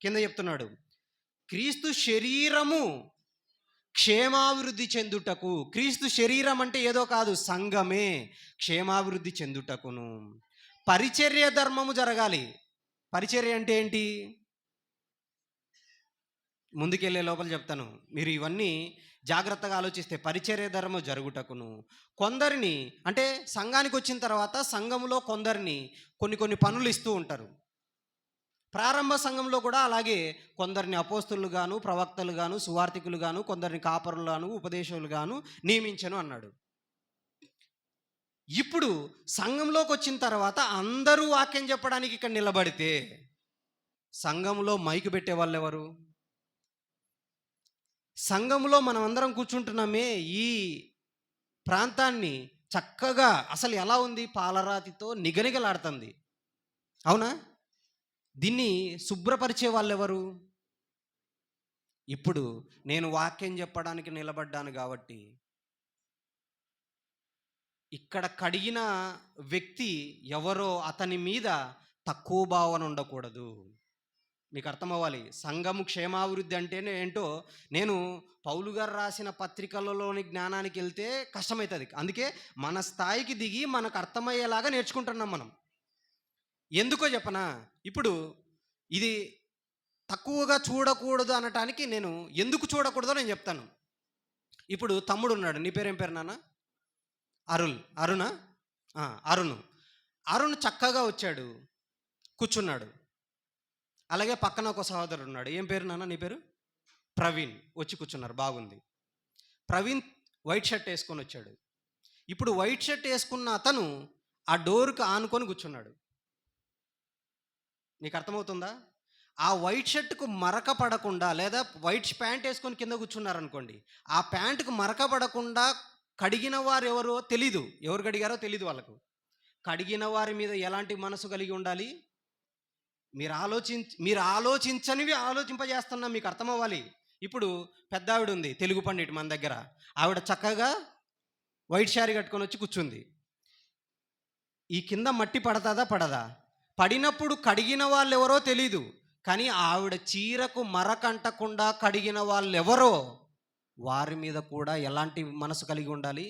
కింద చెప్తున్నాడు. క్రీస్తు శరీరము క్షేమాభివృద్ధి చెందుటకు. క్రీస్తు శరీరం అంటే ఏదో కాదు, సంఘమే క్షేమాభివృద్ధి చెందుటకును పరిచర్య ధర్మము జరగాలి. పరిచర్య అంటే ఏంటి? ముందుకెళ్ళే లోపల చెప్తాను, మీరు ఇవన్నీ జాగ్రత్తగా ఆలోచిస్తే. పరిచర్య ధర్మం జరుగుటకును కొందరిని, అంటే సంఘానికి వచ్చిన తర్వాత సంఘములో కొందరిని కొన్ని పనులు ఇస్తూ ఉంటారు. ప్రారంభ సంఘంలో కూడా అలాగే కొందరిని అపోస్తులు గాను, ప్రవక్తలు గాను, సువార్థికులు గాను, కొందరిని కాపరులు గాను, ఉపదేశకులు గాను నియమించను అన్నాడు. ఇప్పుడు సంఘంలోకి వచ్చిన తర్వాత అందరూ వాక్యం చెప్పడానికి ఇక్కడ నిలబడితే సంఘంలో మైకు పెట్టే వాళ్ళు ఎవరు? సంఘంలో మనం అందరం కూర్చుంటున్నామే, ఈ ప్రాంతాన్ని చక్కగా అసలు ఎలా ఉంది, పాలరాతితో నిగనిగలాడుతుంది, అవునా? దీన్ని శుభ్రపరిచే వాళ్ళు ఎవరు? ఇప్పుడు నేను వాక్యం చెప్పడానికి నిలబడ్డాను కాబట్టి ఇక్కడ కడిగిన వ్యక్తి ఎవరో అతని మీద తక్కువ భావన ఉండకూడదు. మీకు అర్థమవ్వాలి. సంఘము క్షేమాభివృద్ధి అంటేనే ఏంటో నేను పౌలు గారు రాసిన పత్రికలలోని జ్ఞానానికి వెళ్తే కష్టమవుతుంది. అందుకే మన స్థాయికి దిగి మనకు అర్థమయ్యేలాగా నేర్చుకుంటున్నాం మనం. ఎందుకో చెప్పనా? ఇప్పుడు ఇది తక్కువగా చూడకూడదు అనటానికి నేను ఎందుకు చూడకూడదో నేను చెప్తాను. ఇప్పుడు తమ్ముడు ఉన్నాడు, నీ పేరేం పేరు నాన్న? అరుణా? అరుణ్ చక్కగా వచ్చాడు, కూర్చున్నాడు. అలాగే పక్కన ఒక సహోదరుడు ఉన్నాడు, ఏం పేరు నాన్న నీ పేరు? ప్రవీణ్. వచ్చి కూర్చున్నారు, బాగుంది. ప్రవీణ్ వైట్ షర్ట్ వేసుకొని వచ్చాడు. ఇప్పుడు వైట్ షర్ట్ వేసుకున్న అతను ఆ డోర్కి ఆనుకొని కూర్చున్నాడు. నీకు అర్థమవుతుందా? ఆ వైట్ షర్ట్కు మరక పడకుండా, లేదా వైట్ ప్యాంట్ వేసుకొని కింద కూర్చున్నారనుకోండి, ఆ ప్యాంటుకు మరక పడకుండా కడిగిన వారు ఎవరో తెలీదు, ఎవరు కడిగారో తెలీదు వాళ్ళకు. కడిగిన వారి మీద ఎలాంటి మనసు కలిగి ఉండాలి? మీరు ఆలోచించనివి ఆలోచింపజేస్తున్నా, మీకు అర్థమవ్వాలి. ఇప్పుడు పెద్ద ఆవిడ ఉంది, తెలుగు పండిట్ మన దగ్గర. ఆవిడ చక్కగా వైట్ శారీ కట్టుకొని వచ్చి కూర్చుంది. ఈ కింద మట్టి పడతాదా పడదా? పడినప్పుడు కడిగిన వాళ్ళు ఎవరో తెలీదు, కానీ ఆవిడ చీరకు మరకంటకుండా కడిగిన వాళ్ళు ఎవరో వారి మీద కూడా ఎలాంటి మనసు కలిగి ఉండాలి?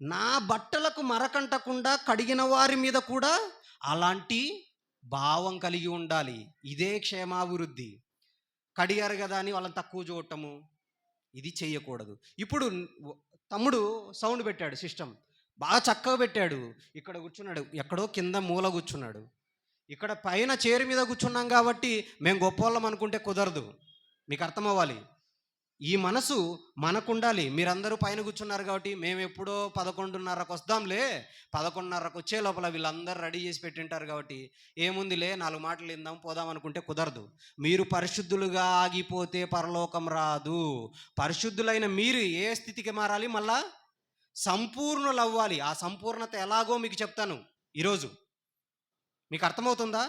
నా బట్టలకు మరకంటకుండా కడిగిన వారి మీద కూడా అలాంటి భావం కలిగి ఉండాలి. ఇదే క్షేమాభివృద్ధి. కడిగారు కదా అని వాళ్ళని తక్కువ చూడటము, ఇది చెయ్యకూడదు. ఇప్పుడు తమ్ముడు సౌండ్ పెట్టాడు, సిస్టమ్ బాగా చక్కగా పెట్టాడు. ఇక్కడ కూర్చున్నాడు, ఎక్కడో కింద మూల కూర్చున్నాడు. ఇక్కడ పైన చైర్ మీద కూర్చున్నాం కాబట్టి మేము గొప్పవాళ్ళం అనుకుంటే కుదరదు. మీకు అర్థమవ్వాలి. ఈ మనసు మనకుండాలి. మీరందరూ పైన కూర్చున్నారు కాబట్టి మేము ఎప్పుడో 11:30కు వస్తాంలే, 11:30కు వచ్చే లోపల వీళ్ళందరూ రెడీ చేసి పెట్టింటారు కాబట్టి ఏముందిలే 4 మాటలు విందాం పోదాం అనుకుంటే కుదరదు. మీరు పరిశుద్ధులుగా ఆగిపోతే పరలోకం రాదు. పరిశుద్ధులైన మీరు ఏ స్థితికి మారాలి? మళ్ళా సంపూర్ణులు అవ్వాలి. ఆ సంపూర్ణత ఎలాగో మీకు చెప్తాను ఈరోజు. మీకు అర్థమవుతుందా?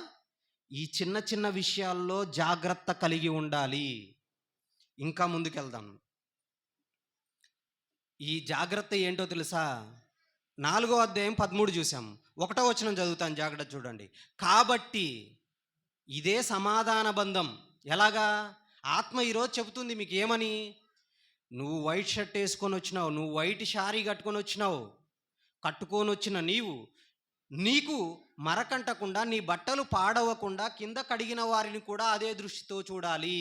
ఈ చిన్న చిన్న విషయాల్లో జాగ్రత్త కలిగి ఉండాలి. ఇంకా ముందుకెళ్దాం. ఈ జాగ్రత్త ఏంటో తెలుసా? 4వ అధ్యాయం 13 చూసాం. 1వ వచనం చదువుతాను, జాగ్రత్త చూడండి. కాబట్టి ఇదే సమాధాన బంధం. ఎలాగా? ఆత్మ ఈరోజు చెబుతుంది మీకు ఏమని? నువ్వు వైట్ షర్ట్ వేసుకొని వచ్చినావు, నువ్వు వైట్ శారీ కట్టుకొని వచ్చినావు, కట్టుకొని వచ్చిన నీకు మరకంటకుండా, నీ బట్టలు పాడవకుండా కింద కడిగిన వారిని కూడా అదే దృష్టితో చూడాలి.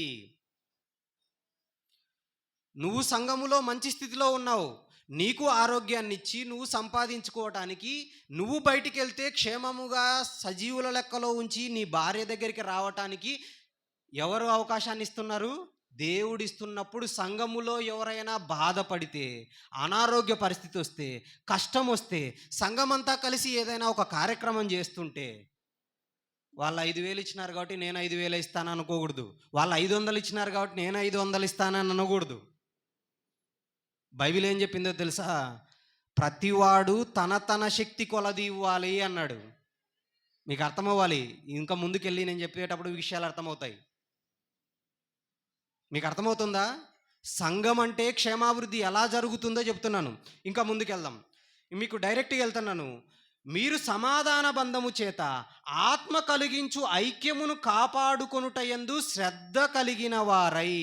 నువ్వు సంఘములో మంచి స్థితిలో ఉన్నావు, నీకు ఆరోగ్యాన్ని ఇచ్చి నువ్వు సంపాదించుకోవటానికి, నువ్వు బయటికి వెళ్తే క్షేమముగా సజీవుల లెక్కలో ఉంచి నీ భార్య దగ్గరికి రావటానికి ఎవరు అవకాశాన్ని ఇస్తున్నారు? దేవుడు ఇస్తున్నప్పుడు సంఘములో ఎవరైనా బాధపడితే, అనారోగ్య పరిస్థితి వస్తే, కష్టం వస్తే, సంఘమంతా కలిసి ఏదైనా ఒక కార్యక్రమం చేస్తుంటే, వాళ్ళు 5,000 ఇచ్చినారు కాబట్టి నేను 5,000 ఇస్తాను అనుకోకూడదు. వాళ్ళు 500 ఇచ్చినారు కాబట్టి నేను 500 ఇస్తానని అనకూడదు. బైబిల్ ఏం చెప్పిందో తెలుసా? ప్రతివాడు తన శక్తి కొలది ఇవ్వాలి అన్నాడు. మీకు అర్థమవ్వాలి. ఇంకా ముందుకెళ్ళి నేను చెప్పేటప్పుడు విషయాలు అర్థమవుతాయి. మీకు అర్థమవుతుందా? సంఘం అంటే క్షేమాభివృద్ధి ఎలా జరుగుతుందో చెప్తున్నాను. ఇంకా ముందుకెళ్దాం. మీకు డైరెక్ట్గా వెళ్తున్నాను. మీరు సమాధాన బంధము చేత ఆత్మ కలిగించు ఐక్యమును కాపాడుకొనుటయందు శ్రద్ధ కలిగిన వారై.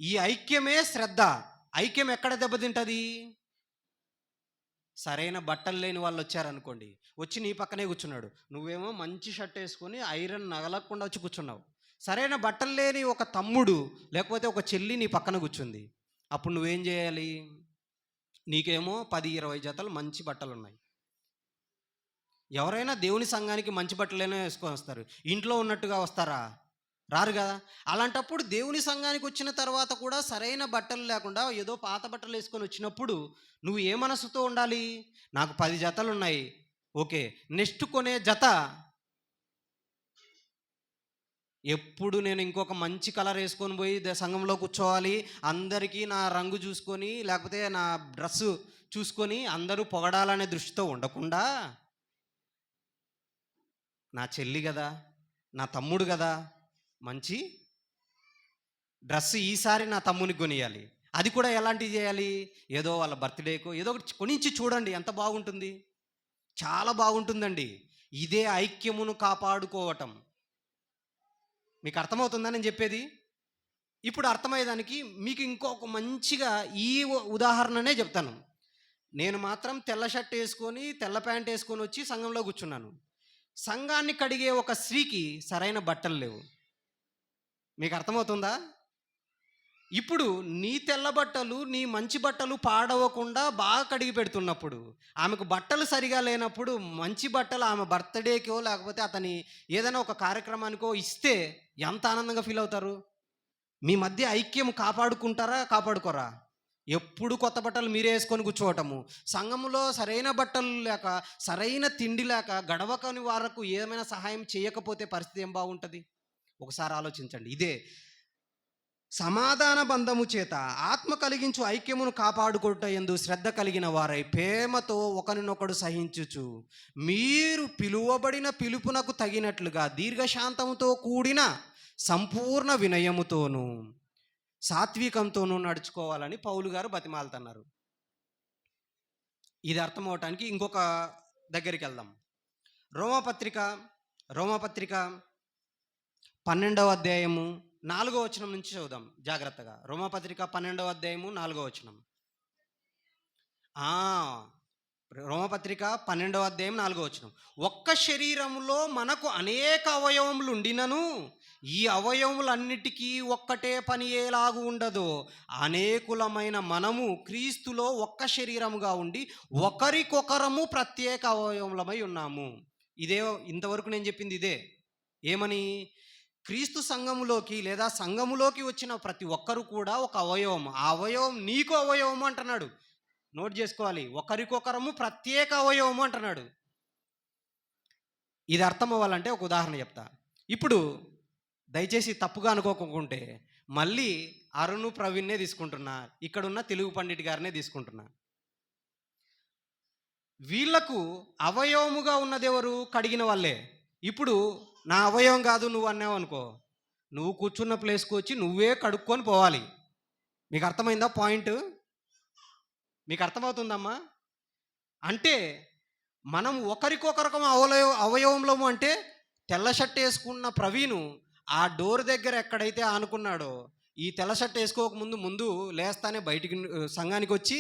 ఈ ఐక్యమే శ్రద్ధ. ఐక్యం ఎక్కడ దెబ్బతింటుంది? సరైన బట్టలు లేని వాళ్ళు వచ్చారనుకోండి, వచ్చి నీ పక్కనే కూర్చున్నాడు, నువ్వేమో మంచి షర్ట్ వేసుకొని ఐరన్ నగలకుండా వచ్చి కూర్చున్నావు. సరైన బట్టలు లేని ఒక తమ్ముడు లేకపోతే ఒక చెల్లి నీ పక్కన కూర్చుంది. అప్పుడు నువ్వేం చేయాలి? నీకేమో 10-20 జతలు మంచి బట్టలు ఉన్నాయి. ఎవరైనా దేవుని సంఘానికి మంచి బట్టలైనా వేసుకొని వస్తారు, ఇంట్లో ఉన్నట్టుగా వస్తారా? రారు కదా. అలాంటప్పుడు దేవుని సంఘానికి వచ్చిన తర్వాత కూడా సరైన బట్టలు లేకుండా ఏదో పాత బట్టలు వేసుకొని వచ్చినప్పుడు నువ్వు ఏ మనసుతో ఉండాలి? నాకు 10 జతలు ఉన్నాయి, ఓకే, నెక్స్ట్ కొనే జత ఎప్పుడు నేను ఇంకొక మంచి కలర్ వేసుకొని పోయి సంఘంలో కూర్చోవాలి, అందరికీ నా రంగు చూసుకొని లేకపోతే నా డ్రెస్సు చూసుకొని అందరూ పొగడాలనే దృష్టితో ఉండకుండా, నా చెల్లి కదా, నా తమ్ముడు కదా, మంచి డ్రెస్ ఈసారి నా తమ్మునికి కొనియాలి. అది కూడా ఎలాంటివి చేయాలి? ఏదో వాళ్ళ బర్త్డేకో ఏదో ఒకటి కొనిచ్చి చూడండి, ఎంత బాగుంటుంది, చాలా బాగుంటుందండి. ఇదే ఐక్యమును కాపాడుకోవటం. మీకు అర్థమవుతుందా నేను చెప్పేది? ఇప్పుడు అర్థమయ్యేదానికి మీకు ఇంకొక మంచిగా ఈ ఉదాహరణనే చెప్తాను. నేను మాత్రం తెల్ల షర్ట్ వేసుకొని తెల్ల ప్యాంట్ వేసుకొని వచ్చి సంఘంలో కూర్చున్నాను. సంఘాన్ని కడిగే ఒక స్త్రీకి సరైన బట్టలు లేవు. మీకు అర్థమవుతుందా? ఇప్పుడు నీ తెల్ల బట్టలు నీ మంచి బట్టలు పాడవకుండా బాగా కడిగి పెడుతున్నప్పుడు, ఆమెకు బట్టలు సరిగా లేనప్పుడు మంచి బట్టలు ఆమె బర్త్డేకో లేకపోతే అతని ఏదైనా ఒక కార్యక్రమానికో ఇస్తే ఎంత ఆనందంగా ఫీల్ అవుతారు? మీ మధ్య ఐక్యం కాపాడుకుంటారా, కాపాడుకోరా? ఎప్పుడు కొత్త బట్టలు మీరే వేసుకొని కూర్చోవటము, సంఘములో సరైన బట్టలు లేక సరైన తిండి లేక గడవకని వారకు ఏమైనా సహాయం చేయకపోతే పరిస్థితి ఏం బాగుంటుంది? ఒకసారి ఆలోచించండి. ఇదే సమాధాన బంధము చేత ఆత్మ కలిగించు ఐక్యమును కాపాడుకొనుట యందు శ్రద్ధ కలిగిన వారై ప్రేమతో ఒకరినొకడు సహించుచు మీరు పిలువబడిన పిలుపునకు తగినట్లుగా దీర్ఘశాంతముతో కూడిన సంపూర్ణ వినయముతోనూ సాత్వికంతోనూ నడుచుకోవాలని పౌలు గారు బతిమాలుతున్నారు. ఇది అర్థం అవటానికి ఇంకొక దగ్గరికి వెళ్దాం. రోమపత్రిక 12వ అధ్యాయము 4వ వచనం నుంచి చదువుదాం జాగ్రత్తగా. రోమపత్రిక 12వ అధ్యాయము 4వ వచనం. రోమపత్రిక 12వ అధ్యాయం 4వ వచనం. ఒక్క శరీరములో మనకు అనేక అవయవములు ఉండినను ఈ అవయవములన్నిటికీ ఒక్కటే పని ఏలాగు ఉండదో అనేకులమైన మనము క్రీస్తులో ఒక్క శరీరముగా ఉండి ఒకరికొకరము ప్రత్యేక అవయవములమై ఉన్నాము. ఇదే ఇంతవరకు నేను చెప్పింది ఇదే. ఏమని? క్రీస్తు సంఘములోకి లేదా సంఘములోకి వచ్చిన ప్రతి ఒక్కరు కూడా ఒక అవయవం. ఆ అవయవం నీకు అవయవం అంటున్నాడు. నోట్ చేసుకోవాలి, ఒకరికొకరము ప్రత్యేక అవయవము అంటున్నాడు. ఇది అర్థం అవ్వాలంటే ఒక ఉదాహరణ చెప్తా. ఇప్పుడు దయచేసి తప్పుగా అనుకోకుంటే మళ్ళీ అరుణ్ ప్రవీణ్నే తీసుకుంటున్నా, ఇక్కడున్న తెలుగు పండిట్ గారినే తీసుకుంటున్నా. వీళ్లకు అవయవముగా ఉన్నదెవరు? కడిగిన వాళ్ళే. ఇప్పుడు నా అవయవం కాదు నువ్వు అన్నావు అనుకో, నువ్వు కూర్చున్న ప్లేస్కి వచ్చి నువ్వే కడుక్కొని పోవాలి. మీకు అర్థమైందా పాయింట్? మీకు అర్థమవుతుందమ్మా? అంటే మనం ఒకరికొకరకం అవయవంలోము. అంటే తెల్ల షర్ట్ వేసుకున్న ప్రవీణు ఆ డోర్ దగ్గర ఎక్కడైతే ఆనుకున్నాడో, ఈ తెల్ల షర్ట్ వేసుకోక ముందు లేస్తానే బయటికి సంఘానికి వచ్చి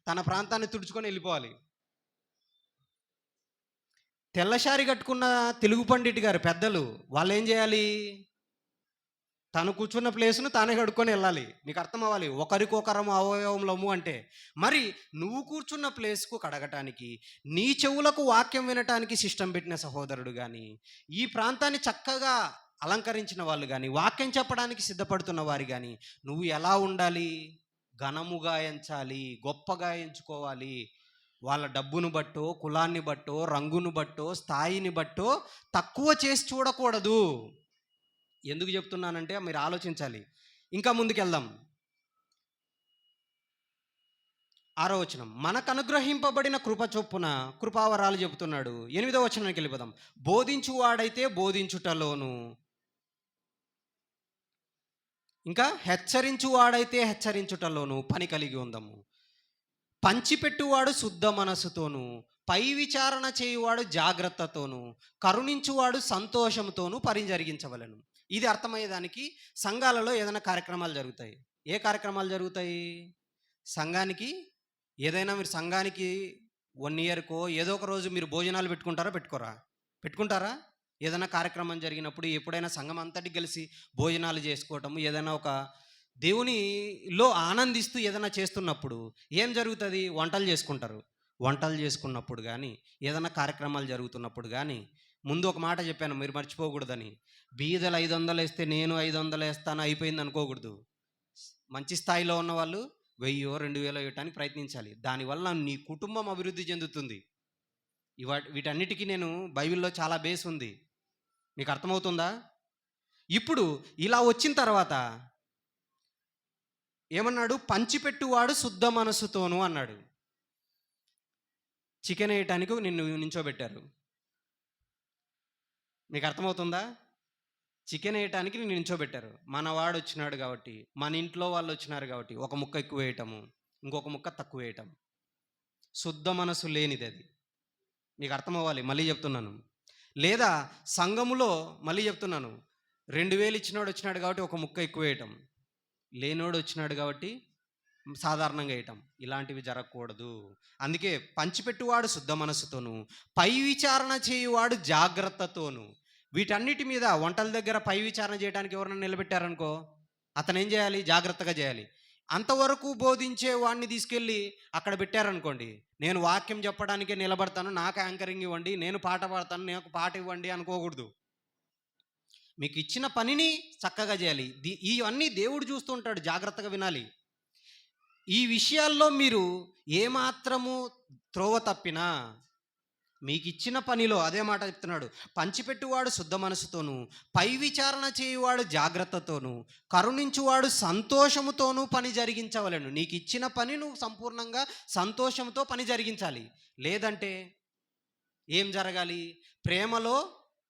తన ప్రాంతాన్ని తుడుచుకొని వెళ్ళిపోవాలి. తెల్లశారి కట్టుకున్న తెలుగు పండిట్ గారు పెద్దలు వాళ్ళు ఏం చేయాలి? తను కూర్చున్న ప్లేస్ను తానే కడుక్కొని వెళ్ళాలి. మీకు అర్థం అవ్వాలి, ఒకరికొకరము అవయవములము అంటే. మరి నువ్వు కూర్చున్న ప్లేస్కు కడగటానికి, నీ చెవులకు వాక్యం వినటానికి సిస్టం పెట్టిన సహోదరుడు కానీ, ఈ ప్రాంతాన్ని చక్కగా అలంకరించిన వాళ్ళు కానీ, వాక్యం చెప్పడానికి సిద్ధపడుతున్న వారు కానీ, నువ్వు ఎలా ఉండాలి? ఘనముగా ఎంచాలి, గొప్పగా ఎంచుకోవాలి. వాళ్ళ డబ్బును బట్టో, కులాన్ని బట్టో, రంగును బట్టో, స్థాయిని బట్టో తక్కువ చేసి చూడకూడదు. ఎందుకు చెప్తున్నానంటే మీరు ఆలోచించాలి. ఇంకా ముందుకెళ్దాం. 6వ వచనం. మనకు అనుగ్రహింపబడిన కృప చొప్పున కృపావరాలు చెబుతున్నాడు. 8వ వచనానికి వెళ్ళిపోదాం. బోధించువాడైతే బోధించుటలోను, ఇంకా హెచ్చరించువాడైతే హెచ్చరించుటలోను పని కలిగి ఉందాము. పంచిపెట్టువాడు శుద్ధ మనస్సుతోనూ, పై విచారణ చేయువాడు జాగ్రత్తతోనూ, కరుణించువాడు సంతోషంతోనూ జరిగించవలెను. ఇది అర్థమయ్యేదానికి సంఘాలలో ఏదైనా కార్యక్రమాలు జరుగుతాయి. ఏ కార్యక్రమాలు జరుగుతాయి? సంఘానికి ఏదైనా మీరు సంఘానికి 1 ఇయర్కో ఏదో ఒక రోజు మీరు భోజనాలు పెట్టుకుంటారా? ఏదైనా కార్యక్రమం జరిగినప్పుడు ఎప్పుడైనా సంఘం అంతటి కలిసి భోజనాలు చేసుకోవటము, ఏదైనా ఒక దేవునిలో ఆనందిస్తూ ఏదైనా చేస్తున్నప్పుడు ఏం జరుగుతుంది? వంటలు చేసుకుంటారు. వంటలు చేసుకున్నప్పుడు కానీ, ఏదైనా కార్యక్రమాలు జరుగుతున్నప్పుడు కానీ ముందు ఒక మాట చెప్పాను, మీరు మర్చిపోకూడదని. బీదలు 500 వేస్తే నేను 500 వేస్తాను అయిపోయింది అనుకోకూడదు. మంచి స్థాయిలో ఉన్న వాళ్ళు 1000 2000 ఇవ్వటానికి ప్రయత్నించాలి. దానివల్ల నీ కుటుంబం అభివృద్ధి చెందుతుంది. వీటన్నిటికీ నేను బైబిల్లో చాలా బేస్ ఉంది. మీకు అర్థమవుతుందా? ఇప్పుడు ఇలా వచ్చిన తర్వాత ఏమన్నాడు? పంచిపెట్టువాడు శుద్ధ మనసుతోను అన్నాడు. చికెన్ వేయటానికి నిన్ను నించోబెట్టారు. మీకు అర్థమవుతుందా? చికెన్ వేయటానికి నిన్ను నించోబెట్టారు. మన వాడు వచ్చినాడు కాబట్టి, మన ఇంట్లో వాళ్ళు వచ్చినారు కాబట్టి ఒక ముక్క ఎక్కువ వేయటము, ఇంకొక ముక్క తక్కువ వేయటం శుద్ధ మనసు లేనిది అది. మీకు అర్థమవ్వాలి, మళ్ళీ చెప్తున్నాను. లేదా సంఘములో మళ్ళీ చెప్తున్నాను, 2000 ఇచ్చినోడు వచ్చినాడు కాబట్టి ఒక ముక్క ఎక్కువ వేయటం, లేనోడు వచ్చినాడు కాబట్టి సాధారణంగా వేయటం, ఇలాంటివి జరగకూడదు. అందుకే పంచిపెట్టువాడు శుద్ధ మనసుతోను, పై విచారణ చేయువాడు జాగ్రత్తతోను. వీటన్నిటి మీద వంటల దగ్గర పై విచారణ చేయడానికి ఎవరైనా నిలబెట్టారనుకో, అతను ఏం చేయాలి? జాగ్రత్తగా చేయాలి. అంతవరకు బోధించే వాడిని తీసుకెళ్ళి అక్కడ పెట్టారనుకోండి, నేను వాక్యం చెప్పడానికే నిలబడతాను, నాకు యాంకరింగ్ ఇవ్వండి, నేను పాట పాడతాను, నాకు పాట ఇవ్వండి అనుకోకూడదు. మీకు ఇచ్చిన పనిని చక్కగా చేయాలి. ఇవన్నీ దేవుడు చూస్తూ ఉంటాడు, జాగ్రత్తగా వినాలి. ఈ విషయాల్లో మీరు ఏమాత్రము త్రోవ తప్పినా, మీకు ఇచ్చిన పనిలో అదే మాట చెప్తున్నాడు, పంచిపెట్టువాడు శుద్ధ మనసుతోను, పై విచారణ చేయువాడు జాగ్రత్తతోను, కరుణించువాడు సంతోషముతోనూ పని జరిగించవలెను. నీకు ఇచ్చిన పని నువ్వు సంపూర్ణంగా సంతోషంతో పని జరిగించాలి. లేదంటే ఏం జరగాలి? ప్రేమలో,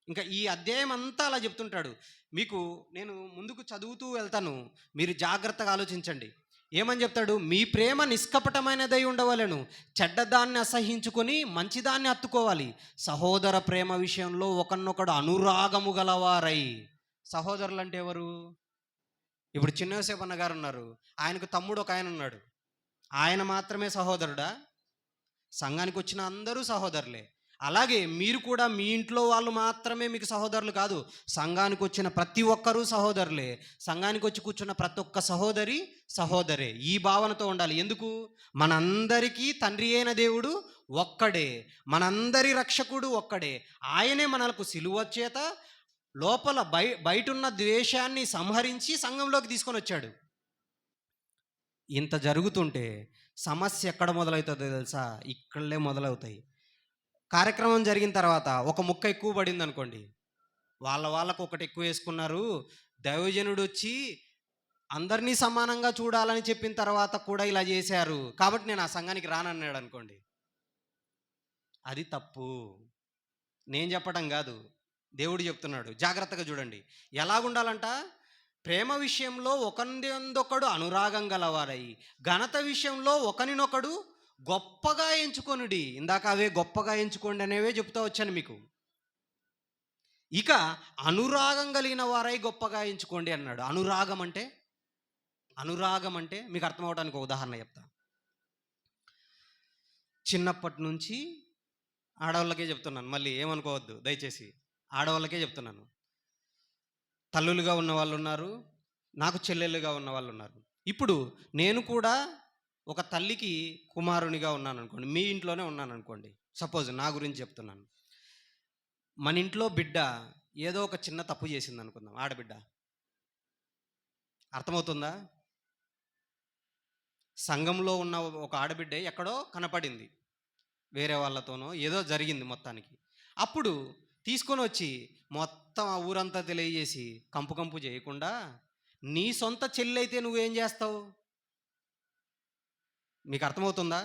ఇంకా ఈ అధ్యాయం అంతా అలా చెప్తుంటాడు. మీకు నేను ముందుకు చదువుతూ వెళ్తాను, మీరు జాగ్రత్తగా ఆలోచించండి. ఏమని చెప్తాడు? మీ ప్రేమ నిష్కపటమైనదై ఉండవలెను, చెడ్డదాన్ని అసహించుకొని మంచిదాన్ని హత్తుకోవాలి, సహోదర ప్రేమ విషయంలో ఒకరినొకడు అనురాగము గలవారై. సహోదరులు అంటే ఎవరు? ఇప్పుడు చిన్నసేపు అన్న గారు ఉన్నారు, ఆయనకు తమ్ముడు ఒక ఆయన ఉన్నాడు. ఆయన మాత్రమే సహోదరుడా? సంఘానికి వచ్చిన అందరూ సహోదరులే. అలాగే మీరు కూడా మీ ఇంట్లో వాళ్ళు మాత్రమే మీకు సహోదరులు కాదు, సంఘానికి వచ్చిన ప్రతి ఒక్కరూ సహోదరులే. సంఘానికి వచ్చి కూర్చున్న ప్రతి ఒక్క సహోదరి సహోదరే. ఈ భావనతో ఉండాలి. ఎందుకు? మనందరికీ తండ్రి అయిన దేవుడు ఒక్కడే, మనందరి రక్షకుడు ఒక్కడే. ఆయనే మనకు సిలువ చేత లోపల బయటున్న ద్వేషాన్ని సంహరించి సంఘంలోకి తీసుకొని వచ్చాడు. ఇంత జరుగుతుంటే సమస్య ఎక్కడ మొదలవుతుందో తెలుసా? ఇక్కడలే మొదలవుతాయి. కార్యక్రమం జరిగిన తర్వాత ఒక ముక్క ఎక్కువ పడింది అనుకోండి, వాళ్ళకు ఒకటి ఎక్కువ వేసుకున్నారు. దైవజనుడు వచ్చి అందరినీ సమానంగా చూడాలని చెప్పిన తర్వాత కూడా ఇలా చేశారు కాబట్టి నేను ఆ సంఘానికి రానన్నాడు అనుకోండి, అది తప్పు. నేను చెప్పడం కాదు, దేవుడు చెప్తున్నాడు. జాగ్రత్తగా చూడండి. ఎలాగుండాలంట? ప్రేమ విషయంలో ఒకరినొకడు అనురాగం గలవారై, ఘనత విషయంలో ఒకరినొకడు గొప్పగా ఎంచుకొనుడి. ఇందాక అవే గొప్పగా ఎంచుకోండి అనేవే చెప్తా వచ్చాను మీకు. ఇక అనురాగం కలిగిన వారై గొప్పగా ఎంచుకోండి అన్నాడు. అనురాగం అంటే మీకు అర్థం అవడానికి ఒక ఉదాహరణ చెప్తా. చిన్నప్పటి నుంచి ఆడవాళ్ళకే చెప్తున్నాను, మళ్ళీ ఏమనుకోవద్దు దయచేసి, ఆడవాళ్ళకే చెప్తున్నాను. తల్లులుగా ఉన్న వాళ్ళు ఉన్నారు, నాకు చెల్లెళ్ళుగా ఉన్న వాళ్ళు ఉన్నారు. ఇప్పుడు నేను కూడా ఒక తల్లికి కుమారునిగా ఉన్నాను అనుకోండి, మీ ఇంట్లోనే ఉన్నాను అనుకోండి, సపోజ్ నా గురించి చెప్తున్నాను. మన ఇంట్లో బిడ్డ ఏదో ఒక చిన్న తప్పు చేసింది అనుకుందాం, ఆడబిడ్డ. అర్థమవుతుందా? సంఘంలో ఉన్న ఒక ఆడబిడ్డ ఎక్కడో కనపడింది, వేరే వాళ్ళతోనో ఏదో జరిగింది మొత్తానికి. అప్పుడు తీసుకొని వచ్చి మొత్తం ఆ ఊరంతా తెలియజేసి కంపు చేయకుండా, నీ సొంత చెల్లి అయితే నువ్వేం చేస్తావు? మీకు అర్థమవుతుందా?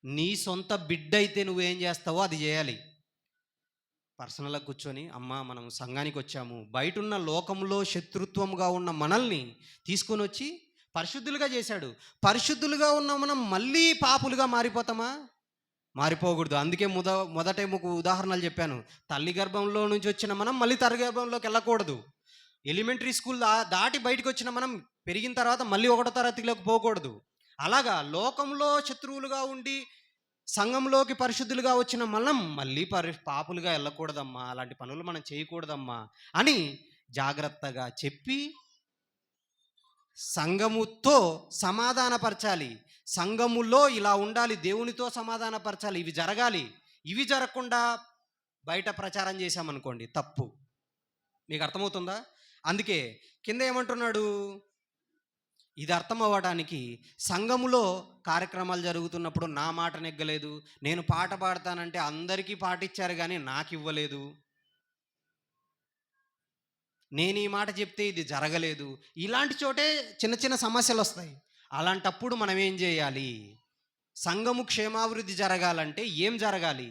నీ సొంత బిడ్డ అయితే నువ్వేం చేస్తావో అది చేయాలి. పర్సనల్గా కూర్చొని, అమ్మ మనం సంఘానికి వచ్చాము, బయట ఉన్న లోకంలో శత్రుత్వంగా ఉన్న మనల్ని తీసుకొని వచ్చి పరిశుద్ధులుగా చేశాడు. పరిశుద్ధులుగా ఉన్న మనం మళ్ళీ పాపులుగా మారిపోతామా? మారిపోకూడదు. అందుకే మొదట ఉదాహరణలు చెప్పాను. తల్లి గర్భంలో నుంచి వచ్చిన మనం మళ్ళీ తల్లి గర్భంలోకి వెళ్ళకూడదు. ఎలిమెంటరీ స్కూల్ దాటి బయటకు వచ్చిన మనం పెరిగిన తర్వాత మళ్ళీ 1వ తరగతిలోకి పోకూడదు. అలాగా లోకంలో శత్రువులుగా ఉండి సంఘంలోకి పరిశుద్ధులుగా వచ్చిన మనం మళ్ళీ పాపులుగా వెళ్ళకూడదమ్మా, అలాంటి పనులు మనం చేయకూడదమ్మా అని జాగ్రత్తగా చెప్పి సంఘముతో సమాధానపరచాలి. సంఘములో ఇలా ఉండాలి, దేవునితో సమాధానపరచాలి, ఇవి జరగాలి. ఇవి జరగకుండా బయట ప్రచారం చేశామనుకోండి తప్పు. మీకు అర్థమవుతుందా? అందుకే కింద ఏమంటున్నాడు, ఇది అర్థం అవ్వడానికి సంఘములో కార్యక్రమాలు జరుగుతున్నప్పుడు నా మాట నెగ్గలేదు, నేను పాట పాడతానంటే అందరికీ పాట ఇచ్చారు కానీ నాకు ఇవ్వలేదు, నేను ఈ మాట చెప్తే ఇది జరగలేదు, ఇలాంటి చోటే చిన్న చిన్న సమస్యలు వస్తాయి. అలాంటప్పుడు మనం ఏం చేయాలి? సంఘము క్షేమాభివృద్ధి జరగాలంటే ఏం జరగాలి?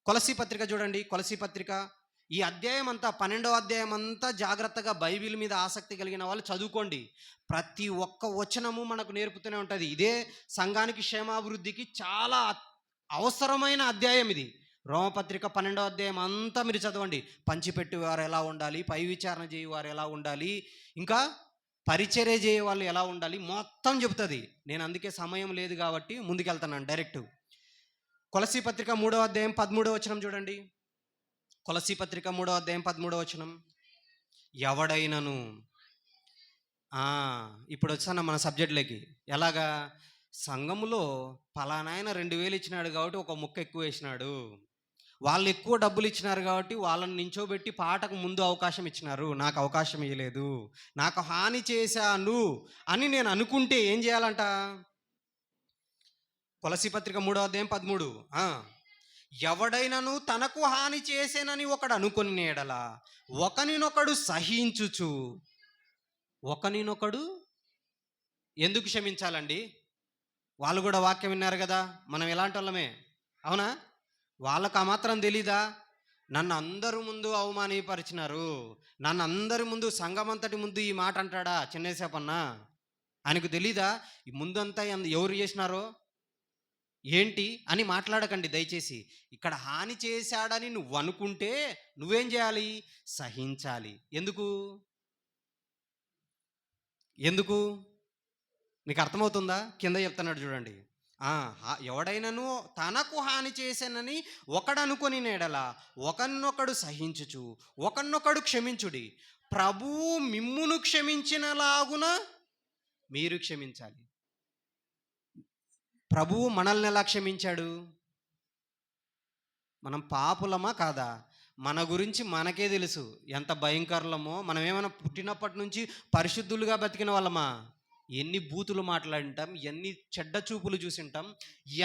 కొలసీ పత్రిక చూడండి. కొలసీ పత్రిక ఈ అధ్యాయం అంతా 12వ అధ్యాయం అంతా జాగ్రత్తగా బైబిల్ మీద ఆసక్తి కలిగిన వాళ్ళు చదువుకోండి. ప్రతి ఒక్క వచనము మనకు నేర్పుతూనే ఉంటుంది. ఇదే సంఘానికి క్షేమాభివృద్ధికి చాలా అవసరమైన అధ్యాయం ఇది. రోమపత్రిక 12వ అధ్యాయం అంతా మీరు చదవండి. పంచిపెట్టేవారు ఎలా ఉండాలి, పై విచారణ చేయవారు ఎలా ఉండాలి, ఇంకా పరిచర్య చేయ వాళ్ళు ఎలా ఉండాలి, మొత్తం చెబుతుంది. నేను అందుకే సమయం లేదు కాబట్టి ముందుకెళ్తున్నాను డైరెక్ట్. కొలసీ పత్రిక 3వ అధ్యాయం 13వ వచనం చూడండి. కొలసీ పత్రిక 3వ అధ్యాయం 13వ వచనం. ఎవడైనను ఇప్పుడు వచ్చాను మన సబ్జెక్ట్లోకి. ఎలాగా? సంఘములో పలానాయన 2000 ఇచ్చినాడు కాబట్టి ఒక ముక్క ఎక్కువ వేసినాడు, వాళ్ళు ఎక్కువ డబ్బులు ఇచ్చినారు కాబట్టి వాళ్ళని నించోబెట్టి పాటకు ముందు అవకాశం ఇచ్చినారు, నాకు అవకాశం ఇవ్వలేదు, నాకు హాని చేశాను అని నేను అనుకుంటే ఏం చేయాలంట? కొలసీ పత్రిక 3వ అధ్యాయం 13. ఎవడైనను తనకు హాని చేసేనని ఒకడు అనుకుని ఎడల ఒకనినొకడు సహించుచు. ఒకనినొకడు ఎందుకు క్షమించాలండి? వాళ్ళు కూడా వాక్యం విన్నారు కదా, మనం ఎలాంటి వాళ్ళమే, అవునా? వాళ్ళకు ఆ మాత్రం తెలీదా? నన్ను అందరి ముందు అవమానపరిచినారు, నన్ను అందరి ముందు, సంఘమంతటి ముందు ఈ మాట అంటాడా చిన్నేసేపన్నా? ఆయనకు తెలీదా ఈ ముందంతా ఎవరు చేసినారో ఏంటి అని? మాట్లాడకండి దయచేసి. ఇక్కడ హాని చేశాడని నువ్వు అనుకుంటే నువ్వేం చేయాలి? సహించాలి. ఎందుకు? ఎందుకు మీకు అర్థమవుతుందా? కింద చెప్తున్నాడు చూడండి. ఎవడైనను తనకు హాని చేశానని ఒకడు అనుకొని నేడల ఒకనొకడు సహించుచు ఒకనొకడు క్షమించుడి, ప్రభువు మిమ్మును క్షమించినలాగున మీరు క్షమించాలి. ప్రభువు మనల్ని ఎలా క్షమించాడు? మనం పాపులమా కాదా? మన గురించి మనకే తెలుసు ఎంత భయంకరులమో. మనం ఏమైనా పుట్టినప్పటి నుంచి పరిశుద్ధులుగా బతికిన వాళ్ళమా? ఎన్ని బూతులు మాట్లాడింటాం, ఎన్ని చెడ్డ చూపులు చూసింటాం,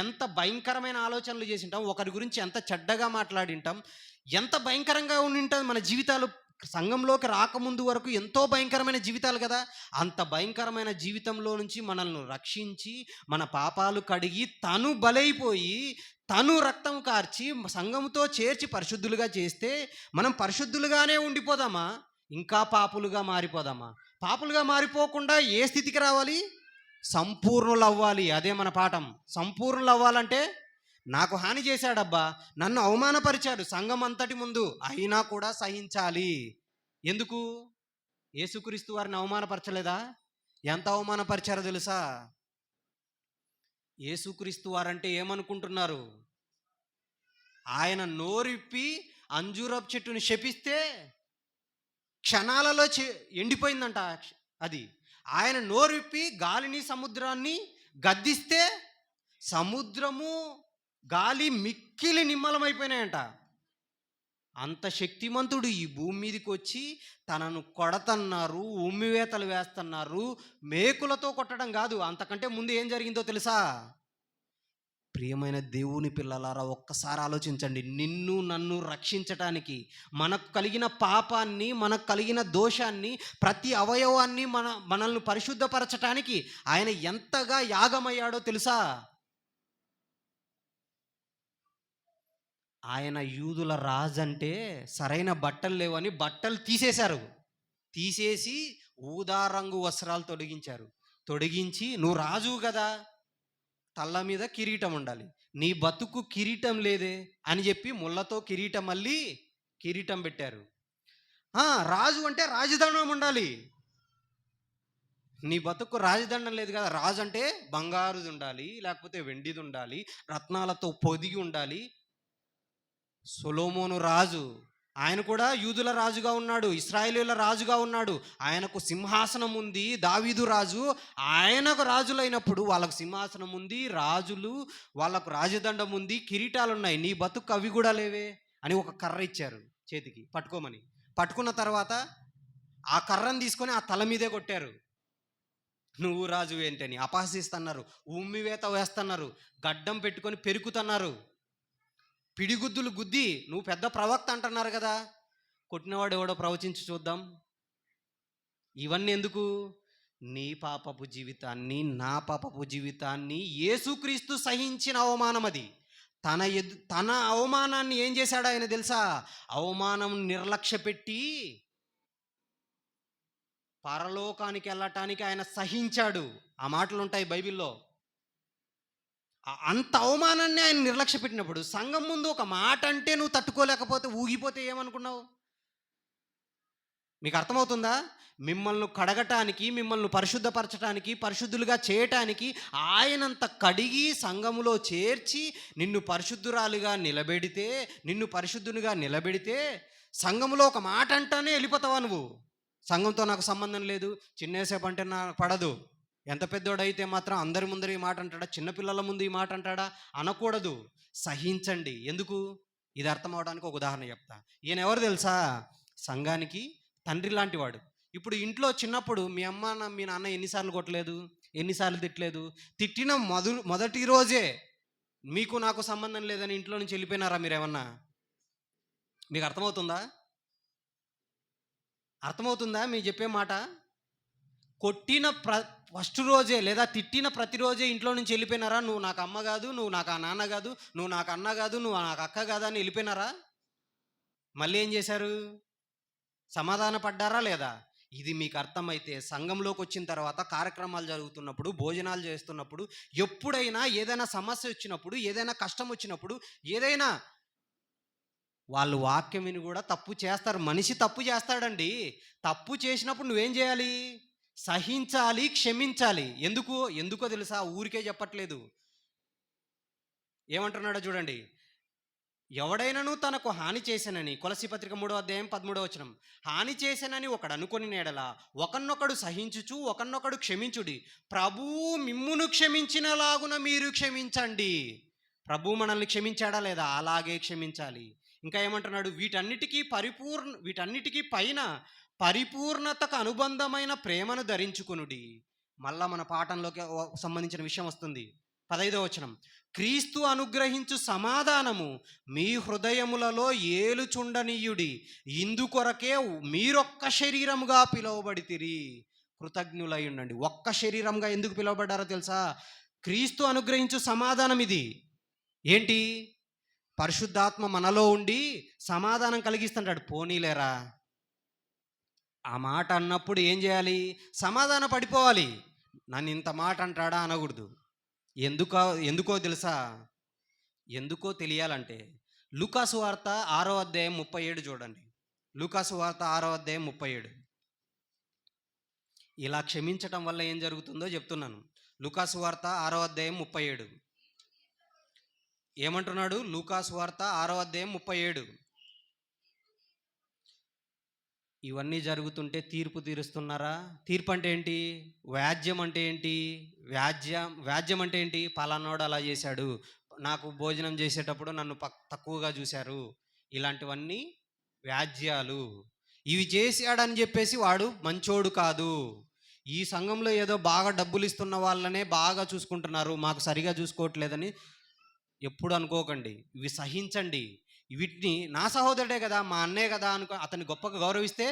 ఎంత భయంకరమైన ఆలోచనలు చేసింటాం, ఒకరి గురించి ఎంత చెడ్డగా మాట్లాడింటాం, ఎంత భయంకరంగా ఉండింటుంది మన జీవితాలు. సంఘంలోకి రాకముందు వరకు ఎంతో భయంకరమైన జీవితాలు కదా. అంత భయంకరమైన జీవితంలో నుంచి మనల్ని రక్షించి మన పాపాలు కడిగి తను బలైపోయి తను రక్తం కార్చి సంఘముతో చేర్చి పరిశుద్ధులుగా చేస్తే మనం పరిశుద్ధులుగానే ఉండిపోదామా? ఇంకా పాపులుగా మారిపోదామా? పాపులుగా మారిపోకుండా ఏ స్థితికి రావాలి? సంపూర్ణులు అవ్వాలి. అదే మన పాఠం. సంపూర్ణులు అవ్వాలంటే నాకు హాని చేశాడబ్బా, నన్ను అవమానపరిచాడు సంఘం అంతటి ముందు, అయినా కూడా సహించాలి. ఎందుకు? యేసుక్రీస్తు వారిని అవమానపరచలేదా? ఎంత అవమానపరిచారో తెలుసా? యేసుక్రీస్తు వారంటే ఏమనుకుంటున్నారు? ఆయన నోరిప్పి అంజూరపు చెట్టుని శపిస్తే క్షణాలలో ఎండిపోయిందంట అది. ఆయన నోరిప్పి గాలిని సముద్రాన్ని గద్దిస్తే సముద్రము గాలి మిక్కిలి నిమ్మలమైపోయినాయంట. అంత శక్తిమంతుడు ఈ భూమి మీదకి వచ్చి తనను కొడతన్నారు, ఉమ్మివేతలు వేస్తున్నారు. మేకులతో కొట్టడం కాదు, అంతకంటే ముందు ఏం జరిగిందో తెలుసా? ప్రియమైన దేవుని పిల్లలారా, ఒక్కసారి ఆలోచించండి. నిన్ను నన్ను రక్షించటానికి, మనకు కలిగిన పాపాన్ని, మనకు కలిగిన దోషాన్ని, ప్రతి అవయవాన్ని మనల్ని పరిశుద్ధపరచటానికి ఆయన ఎంతగా యాగమయ్యాడో తెలుసా? ఆయన యూదుల రాజు అంటే సరైన బట్టలు లేవని బట్టలు తీసేశారు. తీసేసి ఊదా రంగు వస్త్రాలు తొడిగించి నువ్వు రాజు కదా, తల్ల మీద కిరీటం ఉండాలి, నీ బతుకు కిరీటం లేదే అని చెప్పి ముళ్ళతో కిరీటం పెట్టారు. రాజు అంటే రాజదండం ఉండాలి, నీ బతుకు రాజదండం లేదు కదా. రాజు అంటే బంగారుది ఉండాలి, లేకపోతే వెండిది ఉండాలి, రత్నాలతో పొదిగి ఉండాలి. సొలొమోను రాజు, ఆయన కూడా యూదుల రాజుగా ఉన్నాడు, ఇశ్రాయేలీయుల రాజుగా ఉన్నాడు. ఆయనకు సింహాసనం ఉంది. దావీదు రాజు, ఆయనకు రాజులైనప్పుడు వాళ్ళకు సింహాసనం ఉంది, రాజులు వాళ్ళకు రాజదండం ఉంది, కిరీటాలు ఉన్నాయి. నీ బతుకు అవి కూడా లేవే అని ఒక కర్ర ఇచ్చారు చేతికి పట్టుకోమని. పట్టుకున్న తర్వాత ఆ కర్రను తీసుకొని ఆ తల మీదే కొట్టారు. నువ్వు రాజు ఏంటని అపహసిస్తున్నారు, ఉమ్మివేత వేస్తున్నారు, గడ్డం పెట్టుకొని పెరుకుతున్నారు, పిడిగుద్దులు గుద్ది నువ్వు పెద్ద ప్రవక్త అంటున్నారు కదా. కొట్టినవాడు ఎవడో ప్రవచించి చూద్దాం. ఇవన్నీ ఎందుకు? నీ పాపపు జీవితాన్ని, నా పాపపు జీవితాన్ని యేసుక్రీస్తు సహించిన అవమానం అది. తన అవమానాన్ని ఏం చేశాడు ఆయన తెలుసా? అవమానం నిర్లక్ష్య పెట్టి పరలోకానికి వెళ్ళటానికి ఆయన సహించాడు. ఆ మాటలు ఉంటాయి బైబిల్లో. అంత అవమానాన్ని ఆయన నిర్లక్ష్య పెట్టినప్పుడు సంఘం ముందు ఒక మాట అంటే నువ్వు తట్టుకోలేకపోతే ఊగిపోతే ఏమనుకున్నావు? మీకు అర్థమవుతుందా? మిమ్మల్ని కడగటానికి, మిమ్మల్ని పరిశుద్ధపరచటానికి, పరిశుద్ధులుగా చేయటానికి ఆయనంత కడిగి సంఘములో చేర్చి నిన్ను పరిశుద్ధురాలుగా నిలబెడితే, నిన్ను పరిశుద్ధునిగా నిలబెడితే సంఘములో ఒక మాట అంటానే వెళ్ళిపోతావా నువ్వు? సంఘంతో నాకు సంబంధం లేదు, చిన్నేసేపు అంటే నాకు పడదు. ఎంత పెద్దోడైతే మాత్రం అందరి ముందర ఈ మాట అంటాడా? చిన్నపిల్లల ముందు ఈ మాట అంటాడా? అనకూడదు. సహించండి. ఎందుకు? ఇది అర్థం అవడానికి ఒక ఉదాహరణ చెప్తా. ఈయన ఎవరు తెలుసా? సంఘానికి తండ్రి లాంటి వాడు. ఇప్పుడు ఇంట్లో చిన్నప్పుడు మీ అమ్మ మీ నాన్న ఎన్నిసార్లు కొట్టలేదు, ఎన్నిసార్లు తిట్టలేదు? తిట్టిన మొదటి రోజే మీకు నాకు సంబంధం లేదని ఇంట్లో నుంచి వెళ్ళిపోయినారా మీరేమన్నా? మీకు అర్థమవుతుందా? అర్థమవుతుందా మీ చెప్పే మాట? కొట్టిన ఫస్ట్ రోజే లేదా తిట్టిన ప్రతిరోజే ఇంట్లో నుంచి వెళ్ళిపోయినారా? నువ్వు నాకు అమ్మ కాదు, నువ్వు నాకు ఆ నాన్న కాదు, నువ్వు నాకు అన్న కాదు, నువ్వు నాకు అక్క కాదు అని వెళ్ళిపోయినారా? మళ్ళీ ఏం చేశారు? సమాధాన పడ్డారా లేదా? ఇది మీకు అర్థమైతే సంఘంలోకి వచ్చిన తర్వాత కార్యక్రమాలు జరుగుతున్నప్పుడు, భోజనాలు చేస్తున్నప్పుడు, ఎప్పుడైనా ఏదైనా సమస్య వచ్చినప్పుడు, ఏదైనా కష్టం వచ్చినప్పుడు, ఏదైనా వాళ్ళు వాక్యం విని కూడా తప్పు చేస్తారు. మనిషి తప్పు చేస్తాడండి. తప్పు చేసినప్పుడు నువ్వేం చేయాలి? సహించాలి, క్షమించాలి. ఎందుకో తెలుసా? ఊరికే చెప్పట్లేదు. ఏమంటున్నాడో చూడండి. ఎవడైనాను తనకు హాని చేశానని, కొలసీ పత్రిక 3వ అధ్యాయం 13వ వచనం, హాని చేశానని ఒకడు అనుకొని నేడల ఒకనొకడు సహించుచు ఒకనొకడు క్షమించుడి, ప్రభువు మిమ్మును క్షమించినలాగున మీరు క్షమించండి. ప్రభు మనల్ని క్షమించాడా లేదా? అలాగే క్షమించాలి. ఇంకా ఏమంటున్నాడు? వీటన్నిటికీ పైన పరిపూర్ణతకు అనుబంధమైన ప్రేమను ధరించుకొనుడి. మళ్ళా మన పాఠంలోకి సంబంధించిన విషయం వస్తుంది. 15వ వచనం, క్రీస్తు అనుగ్రహించు సమాధానము మీ హృదయములలో ఏలుచుండనీయుడి, ఇందుకొరకే మీరొక్క శరీరముగా పిలువబడితిరి. కృతజ్ఞులై ఉండండి. ఒక్క శరీరంగా ఎందుకు పిలువబడ్డారో తెలుసా? క్రీస్తు అనుగ్రహించు సమాధానం ఇది. ఏంటి? పరిశుద్ధాత్మ మనలో ఉండి సమాధానం కలిగిస్తుంటాడు. పోనీలేరా ఆ మాట అన్నప్పుడు ఏం చేయాలి? సమాధాన పడిపోవాలి. నన్ను ఇంత మాట అంటాడా అనకూడదు. ఎందుకో తెలుసా? ఎందుకో తెలియాలంటే లూకాసు వార్త 6వ అధ్యాయం 37 చూడండి. లూకాసు వార్త 6వ అధ్యాయం 37. ఇలా క్షమించటం వల్ల ఏం జరుగుతుందో చెప్తున్నాను. లూకాసు వార్త 6వ అధ్యాయం 37 ఏమంటున్నాడు? లూకాసు వార్త 6వ అధ్యాయం 37. ఇవన్నీ జరుగుతుంటే తీర్పు తీరుస్తున్నారా? తీర్పు అంటే ఏంటి? వ్యాజ్యం అంటే ఏంటి? వ్యాజ్యం అంటే ఏంటి? పలానాడు అలా చేశాడు, నాకు భోజనం చేసేటప్పుడు నన్ను తక్కువగా చూశారు, ఇలాంటివన్నీ వ్యాజ్యాలు. ఇవి చేశాడని చెప్పేసి వాడు మంచోడు కాదు. ఈ సంఘంలో ఏదో బాగా డబ్బులు ఇస్తున్న వాళ్ళనే బాగా చూసుకుంటున్నారు, మాకు సరిగా చూసుకోవట్లేదని ఎప్పుడు అనుకోకండి. ఇవి సహించండి. వీటిని నా సహోదరుడే కదా, మా అన్నే కదా అతన్ని గొప్పగా గౌరవిస్తే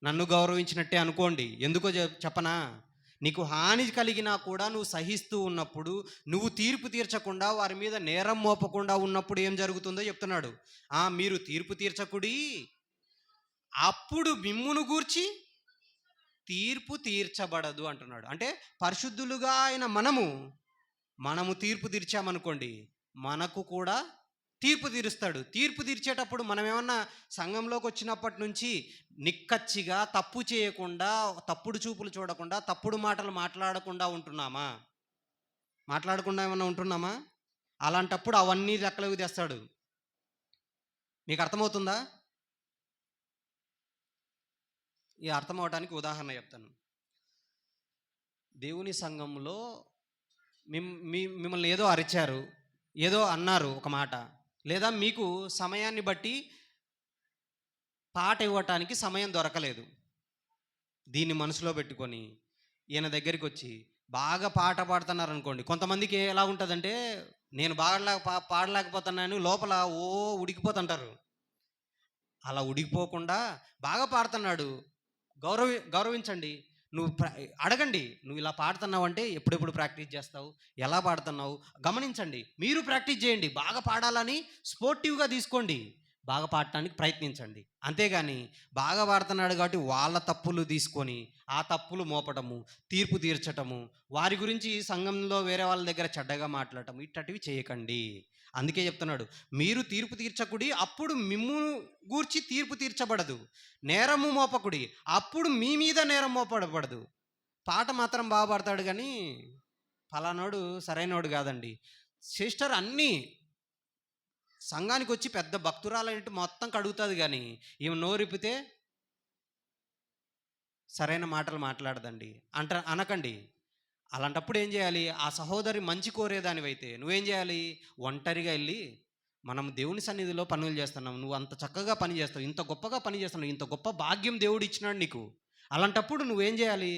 నన్ను గౌరవించినట్టే అనుకోండి. ఎందుకో చెప్పనా? నీకు హాని కలిగినా కూడా నువ్వు సహిస్తూ ఉన్నప్పుడు, నువ్వు తీర్పు తీర్చకుండా వారి మీద నేరం మోపకుండా ఉన్నప్పుడు ఏం జరుగుతుందో చెప్తున్నాడు. మీరు తీర్పు తీర్చకుడి, అప్పుడు మిమ్మును గూర్చి తీర్పు తీర్చబడదు అంటున్నాడు. అంటే పరిశుద్ధులుగా అయిన మనము తీర్పు తీర్చామనుకోండి, మనకు కూడా తీర్పు తీరుస్తాడు. తీర్పు తీర్చేటప్పుడు మనం ఏమన్నా సంఘంలోకి వచ్చినప్పటి నుంచి నిక్కచ్చిగా తప్పు చేయకుండా, తప్పుడు చూపులు చూడకుండా, తప్పుడు మాటలు మాట్లాడకుండా ఉంటున్నామా? మాట్లాడకుండా ఏమన్నా ఉంటున్నామా? అలాంటప్పుడు అవన్నీ లెక్కలోకి తెస్తాడు. మీకు అర్థమవుతుందా? ఈ అర్థం అవడానికి ఉదాహరణ చెప్తాను. దేవుని సంఘంలో మిమ్మల్ని ఏదో అరిచారు, ఏదో అన్నారు ఒక మాట. లేదా మీకు సమయాన్ని బట్టి పాట ఇవ్వటానికి సమయం దొరకలేదు. దీన్ని మనసులో పెట్టుకొని ఈయన దగ్గరికి వచ్చి బాగా పాట పాడుతున్నారనుకోండి. కొంతమందికి ఎలా ఉంటుందంటే, నేను పాడలేకపోతున్నాను లోపల ఓ ఉడికిపోతుంటారు. అలా ఉడికిపోకుండా బాగా పాడుతున్నాడు, గౌరవించండి. అడగండి, నువ్వు ఇలా పాడుతున్నావంటే ఎప్పుడెప్పుడు ప్రాక్టీస్ చేస్తావు, ఎలా పాడుతున్నావు గమనించండి. మీరు ప్రాక్టీస్ చేయండి, బాగా పాడాలని స్పోర్టివ్గా తీసుకోండి, బాగా పాడటానికి ప్రయత్నించండి. అంతేగాని బాగా పాడుతున్నాడు కాబట్టి వాళ్ళ తప్పులు తీసుకొని ఆ తప్పులు మోపటము, తీర్పు తీర్చటము, వారి గురించి సంఘంలో వేరే వాళ్ళ దగ్గర చెడ్డగా మాట్లాడటం ఇట్టటివి చేయకండి. అందుకే చెప్తున్నాడు, మీరు తీర్పు తీర్చకుడి, అప్పుడు మిమ్ము గూర్చి తీర్పు తీర్చబడదు. నేరము మోపకుడి, అప్పుడు మీ మీద నేరం మోపడబడదు. పాట మాత్రం బాగా పాడతాడు కానీ ఫలానోడు సరైనోడు కాదండి. సిస్టర్ అన్నీ సంఘానికి వచ్చి పెద్ద భక్తురాలంటే మొత్తం కడుగుతుంది, కానీ ఈమె నోరిపితే సరైన మాటలు మాట్లాడదండి అనకండి. అలాంటప్పుడు ఏం చేయాలి? ఆ సహోదరి మంచి కోరేదానివైతే నువ్వేం చేయాలి? ఒంటరిగా వెళ్ళి, మనం దేవుని సన్నిధిలో పనులు చేస్తున్నాం, నువ్వు అంత చక్కగా పని చేస్తావు, ఇంత గొప్పగా పని చేస్తున్నావు, ఇంత గొప్ప భాగ్యం దేవుడు ఇచ్చినాడు నీకు. అలాంటప్పుడు నువ్వేం చేయాలి?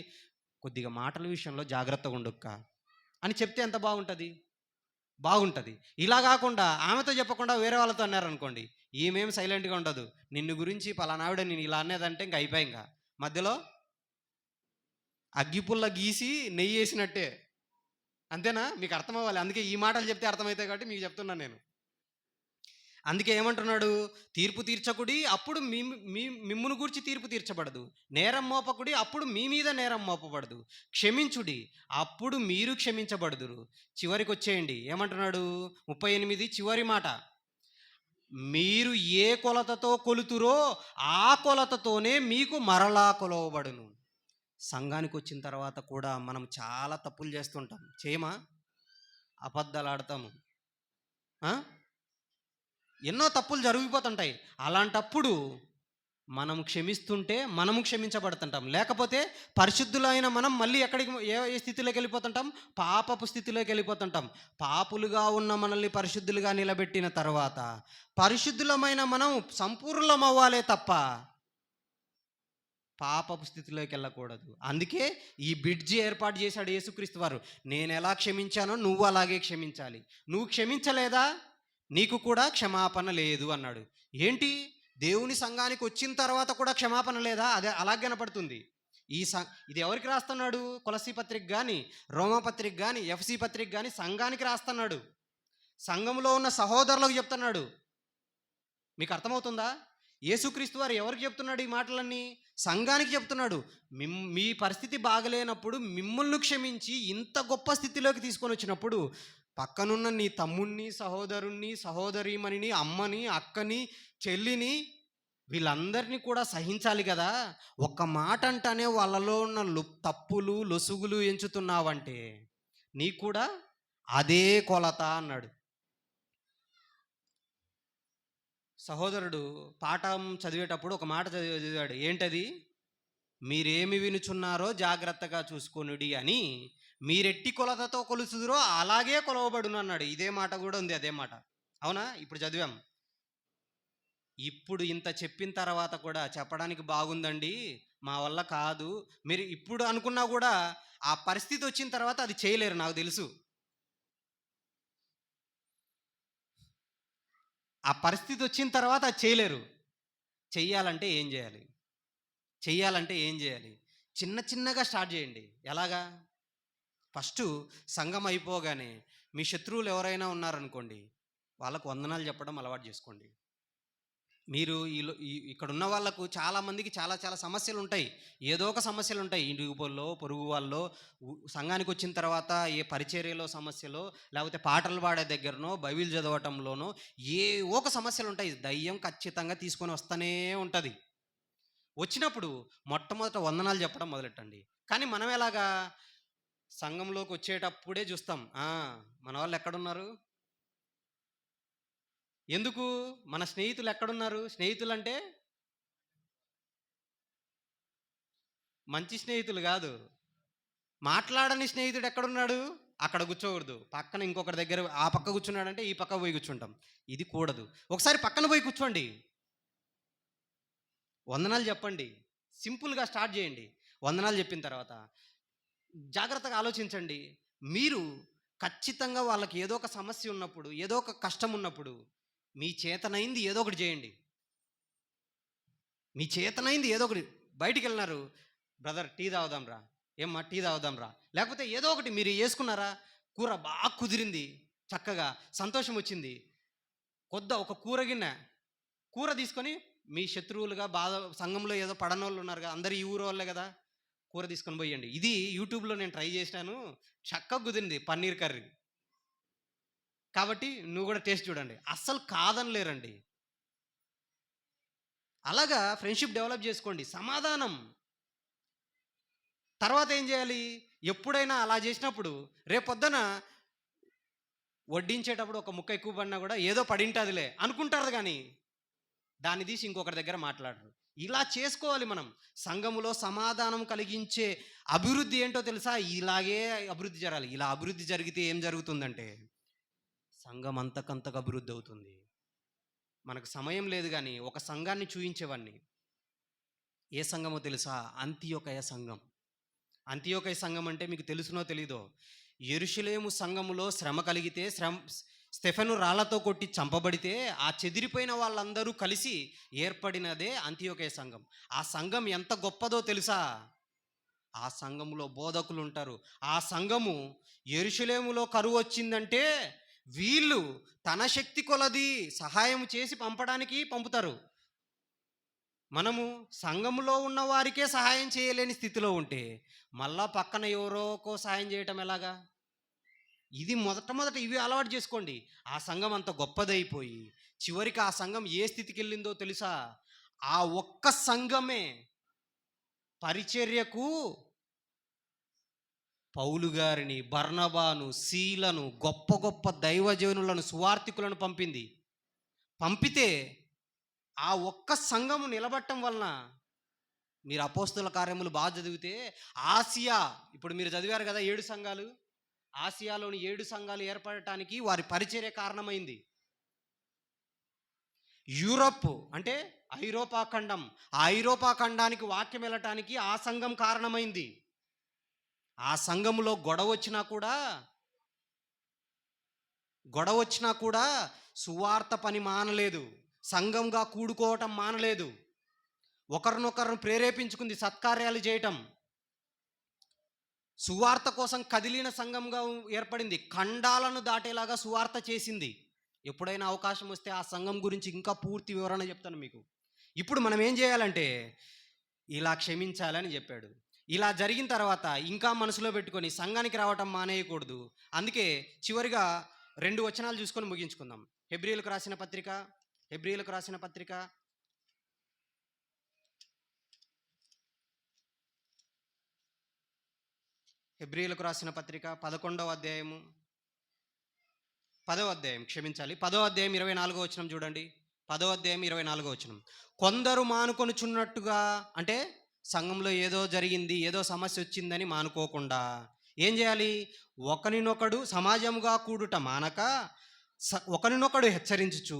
కొద్దిగా మాటల విషయంలో జాగ్రత్తగా ఉండొక్క అని చెప్తే ఎంత బాగుంటుంది. ఇలా కాకుండా ఆమెతో చెప్పకుండా వేరే వాళ్ళతో అన్నారనుకోండి, ఈమెం సైలెంట్గా ఉండదు. నిన్ను గురించి పలానావిడ నేను ఇలా అనేదంటే ఇంక అయిపోయి, ఇంకా మధ్యలో అగ్గిపుల్ల గీసి నెయ్యి వేసినట్టే. అంతేనా? మీకు అర్థం అవ్వాలి. అందుకే ఈ మాటలు చెప్తే అర్థమవుతాయి కాబట్టి మీకు చెప్తున్నాను నేను. అందుకే ఏమంటున్నాడు? తీర్పు తీర్చకుడి, అప్పుడు మిమ్మును గూర్చి తీర్పు తీర్చబడదు. నేరం మోపకుడి, అప్పుడు మీ మీద నేరం మోపబడదు. క్షమించుడి, అప్పుడు మీరు క్షమించబడుదురు. చివరికి వచ్చేయండి, ఏమంటున్నాడు? 38 చివరి మాట, మీరు ఏ కొలతతో కొలుతురో ఆ కొలతతోనే మీకు మరలా కొలవబడును. సంఘానికి వచ్చిన తర్వాత కూడా మనం చాలా తప్పులు చేస్తుంటాం. చేయమా? అబద్ధాలు ఆడతాము, ఎన్నో తప్పులు జరిగిపోతుంటాయి. అలాంటప్పుడు మనం క్షమిస్తుంటే మనము క్షమించబడుతుంటాం. లేకపోతే పరిశుద్ధులైన మనం మళ్ళీ ఏ స్థితిలోకి వెళ్ళిపోతుంటాం? పాపపు స్థితిలోకి వెళ్ళిపోతుంటాం. పాపులుగా ఉన్న మనల్ని పరిశుద్ధులుగా నిలబెట్టిన తర్వాత పరిశుద్ధులమైన మనం సంపూర్ణం అవ్వాలే తప్ప పాపపు స్థితిలోకి వెళ్ళకూడదు. అందుకే ఈ బ్రిడ్జి ఏర్పాటు చేశాడు యేసుక్రీస్తు వారు. నేను ఎలా క్షమించానో నువ్వు అలాగే క్షమించాలి. నువ్వు క్షమించలేదా, నీకు కూడా క్షమాపణ లేదు అన్నాడు. ఏంటి, దేవుని సంఘానికి వచ్చిన తర్వాత కూడా క్షమాపణ లేదా? అదే అలాగే కనపడుతుంది. ఇది ఎవరికి రాస్తున్నాడు? కొలసీ పత్రిక కానీ, రోమపత్రిక కానీ, ఎఫ్సి పత్రిక కానీ సంఘానికి రాస్తున్నాడు. సంఘంలో ఉన్న సహోదరులకు చెప్తున్నాడు. మీకు అర్థమవుతుందా? యేసుక్రీస్తు వారు ఎవరికి చెప్తున్నాడు ఈ మాటలన్నీ? సంఘానికి చెప్తున్నాడు. మీ పరిస్థితి బాగలేనప్పుడు మిమ్మల్ని క్షమించి ఇంత గొప్ప స్థితిలోకి తీసుకొని వచ్చినప్పుడు పక్కనున్న నీ తమ్ముణ్ణి, సహోదరుణ్ణి, సహోదరీమణిని, అమ్మని, అక్కని, చెల్లిని, వీళ్ళందరినీ కూడా సహించాలి కదా. ఒక్క మాట అంటానే వాళ్ళలో ఉన్న తప్పులు, లొసుగులు ఎంచుతున్నావంటే నీకు కూడా అదే కొలత అన్నాడు. సహోదరుడు పాఠం చదివేటప్పుడు ఒక మాట చదివాడు. ఏంటది? మీరేమి వినుచున్నారో జాగ్రత్తగా చూసుకొనుడి అని, మీరెట్టి కొలతతో కొలుసుదురో అలాగే కొలవబడును అన్నాడు. ఇదే మాట కూడా ఉంది, అదే మాట. అవునా? ఇప్పుడు చదివాం. ఇప్పుడు ఇంత చెప్పిన తర్వాత కూడా చెప్పడానికి బాగుందండి, మా వల్ల కాదు, మీరు ఇప్పుడు అనుకున్నా కూడా ఆ పరిస్థితి వచ్చిన తర్వాత అది చేయలేరు, నాకు తెలుసు. ఆ పరిస్థితి వచ్చిన తర్వాత అది చేయలేరు. చెయ్యాలంటే ఏం చేయాలి? చిన్న చిన్నగా స్టార్ట్ చేయండి. ఎలాగా? ఫస్టు సంఘం అయిపోగానే మీ శత్రువులు ఎవరైనా ఉన్నారనుకోండి, వాళ్ళకు వందనాలు చెప్పడం అలవాటు చేసుకోండి. మీరు ఇక్కడ ఉన్న వాళ్ళకు చాలామందికి చాలా చాలా సమస్యలు ఉంటాయి. ఏదో ఒక సమస్యలు ఉంటాయి. ఇంటిలో పొరుగు వాళ్ళలో, సంఘానికి వచ్చిన తర్వాత ఏ పరిచర్యలో సమస్యలో, లేకపోతే పాటలు పాడే దగ్గరనో, బైబిల్ చదవటంలోనో ఏ ఒక సమస్యలు ఉంటాయి. దయ్యం ఖచ్చితంగా తీసుకొని వస్తూనే ఉంటుంది. వచ్చినప్పుడు మొట్టమొదట వందనాలు చెప్పడం మొదలెట్టండి. కానీ మనం ఎలాగా? సంఘంలోకి వచ్చేటప్పుడే చూస్తాం, మన వాళ్ళు ఎక్కడున్నారు, ఎందుకు మన స్నేహితులు ఎక్కడున్నారు? స్నేహితులు అంటే మంచి స్నేహితులు కాదు, మాట్లాడని స్నేహితుడు ఎక్కడున్నాడు? అక్కడ కూర్చోకూడదు. పక్కన ఇంకొకరి దగ్గర ఆ పక్క కూర్చున్నాడంటే ఈ పక్క పోయి కూర్చుంటాం. ఇది కూడదు. ఒకసారి పక్కన పోయి కూర్చోండి. వందనాలు చెప్పండి. సింపుల్‌గా స్టార్ట్ చేయండి. వందనాలు చెప్పిన తర్వాత జాగ్రత్తగా ఆలోచించండి. మీరు ఖచ్చితంగా వాళ్ళకి ఏదో ఒక సమస్య ఉన్నప్పుడు, ఏదో ఒక కష్టం ఉన్నప్పుడు మీ చేతనైంది ఏదో ఒకటి చేయండి. మీ చేతనైంది ఏదో ఒకటి. బయటికెళ్ళినారు, బ్రదర్ టీ తాగుదాం రా, ఏమ్మా టీ తాగుదాం రా, లేకపోతే ఏదో ఒకటి మీరు చేసుకున్నారా, కూర బాగా కుదిరింది, చక్కగా సంతోషం వచ్చింది, ఒక కూర గిన్నె కూర తీసుకొని మీ శత్రువులుగా బాధ సంఘంలో ఏదో పడనోళ్ళు ఉన్నారు కదా, అందరు ఈ ఊరు వాళ్ళే కదా, కూర తీసుకొని పోయండి. ఇది యూట్యూబ్లో నేను ట్రై చేసినాను, చక్కగా కుదిరింది పన్నీర్ కర్రీ. కాబట్టి నువ్వు కూడా టేస్ట్ చూడండి. అస్సలు కాదనలేరండి. అలాగా ఫ్రెండ్షిప్ డెవలప్ చేసుకోండి. సమాధానం. తర్వాత ఏం చేయాలి? ఎప్పుడైనా అలా చేసినప్పుడు రేపొద్దున వడ్డించేటప్పుడు ఒక ముక్క ఎక్కువ పడినా కూడా ఏదో పడింటదిలే అనుకుంటారు, కానీ దాన్ని తీసి ఇంకొకరి దగ్గర మాట్లాడరు. ఇలా చేసుకోవాలి మనం. సంఘములో సమాధానం కలిగించే అభివృద్ధి ఏంటో తెలుసా? ఇలాగే అభివృద్ధి జరగాలి. ఇలా అభివృద్ధి జరిగితే ఏం జరుగుతుందంటే సంఘం అంతకంతకు అభివృద్ధి అవుతుంది. మనకు సమయం లేదు, కానీ ఒక సంఘాన్ని చూయించేవాడిని. ఏ సంఘమో తెలుసా? అంతియొకయ సంఘం. అంతియొకయ సంఘం అంటే మీకు తెలుసునో తెలీదో, యెరూషలేము సంఘములో శ్రమ కలిగితే, స్టెఫెను రాళ్లతో కొట్టి చంపబడితే ఆ చెదిరిపోయిన వాళ్ళందరూ కలిసి ఏర్పడినదే అంతియొకయ సంఘం. ఆ సంఘం ఎంత గొప్పదో తెలుసా? ఆ సంఘములో బోధకులు ఉంటారు. ఆ సంఘము యెరూషలేములో కరువు వచ్చిందంటే వీళ్ళు తన శక్తి కొలది సహాయం చేసి పంపుతారు. మనము సంఘములో ఉన్న వారికే సహాయం చేయలేని స్థితిలో ఉంటే మళ్ళా పక్కన ఎవరోకో సహాయం చేయటం ఎలాగా? ఇది మొదట ఇవి అలవాటు చేసుకోండి. ఆ సంఘం అంత గొప్పదైపోయి చివరికి ఆ సంఘం ఏ స్థితికి వెళ్ళిందో తెలుసా? ఆ ఒక్క సంఘమే పరిచర్యకు పౌలు గారిని, బర్నబాను, సీలను, గొప్ప గొప్ప దైవజనులను, సువార్థికులను పంపితే ఆ ఒక్క సంఘము నిలబట్టం వలన, మీరు అపోస్తుల కార్యములు బాగా చదివితే ఆసియా, ఇప్పుడు మీరు చదివారు కదా 7 సంఘాలు, ఆసియాలోని 7 సంఘాలు ఏర్పడటానికి వారి పరిచర్య కారణమైంది. యూరప్ అంటే ఐరోపా ఖండం, ఆ ఐరోపా ఖండానికి వాక్యం వెళ్ళటానికి ఆ సంఘం కారణమైంది. ఆ సంఘములో గొడవ వచ్చినా కూడా సువార్త పని మానలేదు, సంఘంగా కూడుకోవటం మానలేదు, ఒకరినొకరిని ప్రేరేపించుకుంది సత్కార్యాలు చేయటం, సువార్త కోసం కదిలిన సంఘంగా ఏర్పడింది, ఖండాలను దాటేలాగా సువార్త చేసింది. ఎప్పుడైనా అవకాశం వస్తే ఆ సంఘం గురించి ఇంకా పూర్తి వివరణ చెప్తాను మీకు. ఇప్పుడు మనం ఏం చేయాలంటే ఇలా క్షమించాలని చెప్పాడు. ఇలా జరిగిన తర్వాత ఇంకా మనసులో పెట్టుకొని సంఘానికి రావటం మానేయకూడదు. అందుకే చివరిగా 2 వచనాలు చూసుకొని ముగించుకుందాం. హెబ్రీయులకు రాసిన పత్రిక 11వ అధ్యాయము 10వ అధ్యాయం, క్షమించాలి, 10వ అధ్యాయం 24వ వచనం చూడండి. 10వ అధ్యాయం 24వ వచనం. కొందరు మానుకొనుచున్నట్టుగా, అంటే సంఘంలో ఏదో జరిగింది, ఏదో సమస్య వచ్చిందని మానుకోకుండా ఏం చేయాలి? ఒకరినొకడు సమాజముగా కూడుట మానక ఒకరినొకడు హెచ్చరించుచు,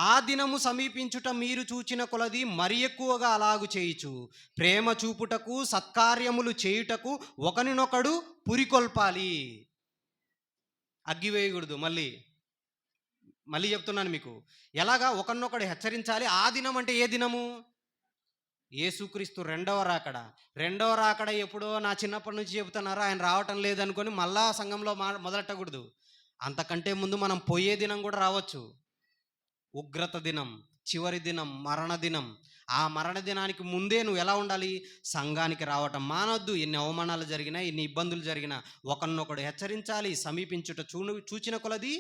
ఆ దినము సమీపించుట మీరు చూచిన కొలది మరి ఎక్కువగా అలాగు చేయుచు, ప్రేమ చూపుటకు సత్కార్యములు చేయుటకు ఒకరినొకడు పురికొల్పాలి. అగ్గివేయకూడదు. మళ్ళీ చెప్తున్నాను మీకు. ఎలాగా? ఒకరినొకడు హెచ్చరించాలి. ఆ దినం అంటే ఏ దినము? యేసుక్రీస్తు రెండవ రాకడ ఎప్పుడో నా చిన్నప్పటి నుంచి చెబుతున్నారు, ఆయన రావటం లేదనుకొని మళ్ళా సంఘంలో మొదలెట్టకూడదు. అంతకంటే ముందు మనం పోయే దినం కూడా రావచ్చు. ఉగ్రత దినం, చివరి దినం, మరణ దినం. ఆ మరణ దినానికి ముందే నువ్వు ఎలా ఉండాలి? సంఘానికి రావటం మానొద్దు. ఎన్ని అవమానాలు జరిగినా, ఎన్ని ఇబ్బందులు జరిగినా ఒకరినొకడు హెచ్చరించాలి. సమీపించుట చూచిన కొలది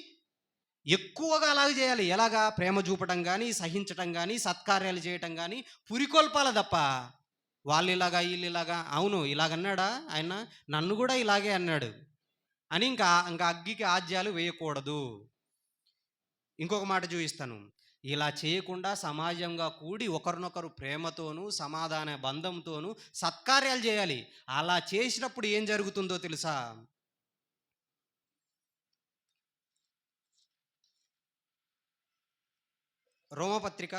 ఎక్కువగా అలాగే చేయాలి. ఎలాగా? ప్రేమ చూపటం కానీ, సహించటం కానీ, సత్కార్యాలు చేయటం కానీ, పురికొల్పాల తప్ప వాళ్ళు ఇలాగా వీళ్ళు ఇలాగా. అవును, ఇలాగన్నాడా ఆయన? నన్ను కూడా ఇలాగే అన్నాడు అని ఇంకా అగ్గికి ఆజ్యాలు వేయకూడదు. ఇంకొక మాట చూపిస్తాను. ఇలా చేయకుండా సమాజంగా కూడి ఒకరినొకరు ప్రేమతోనూ సమాధాన బంధంతోనూ సత్కార్యాలు చేయాలి. అలా చేసినప్పుడు ఏం జరుగుతుందో తెలుసా? రోమపత్రిక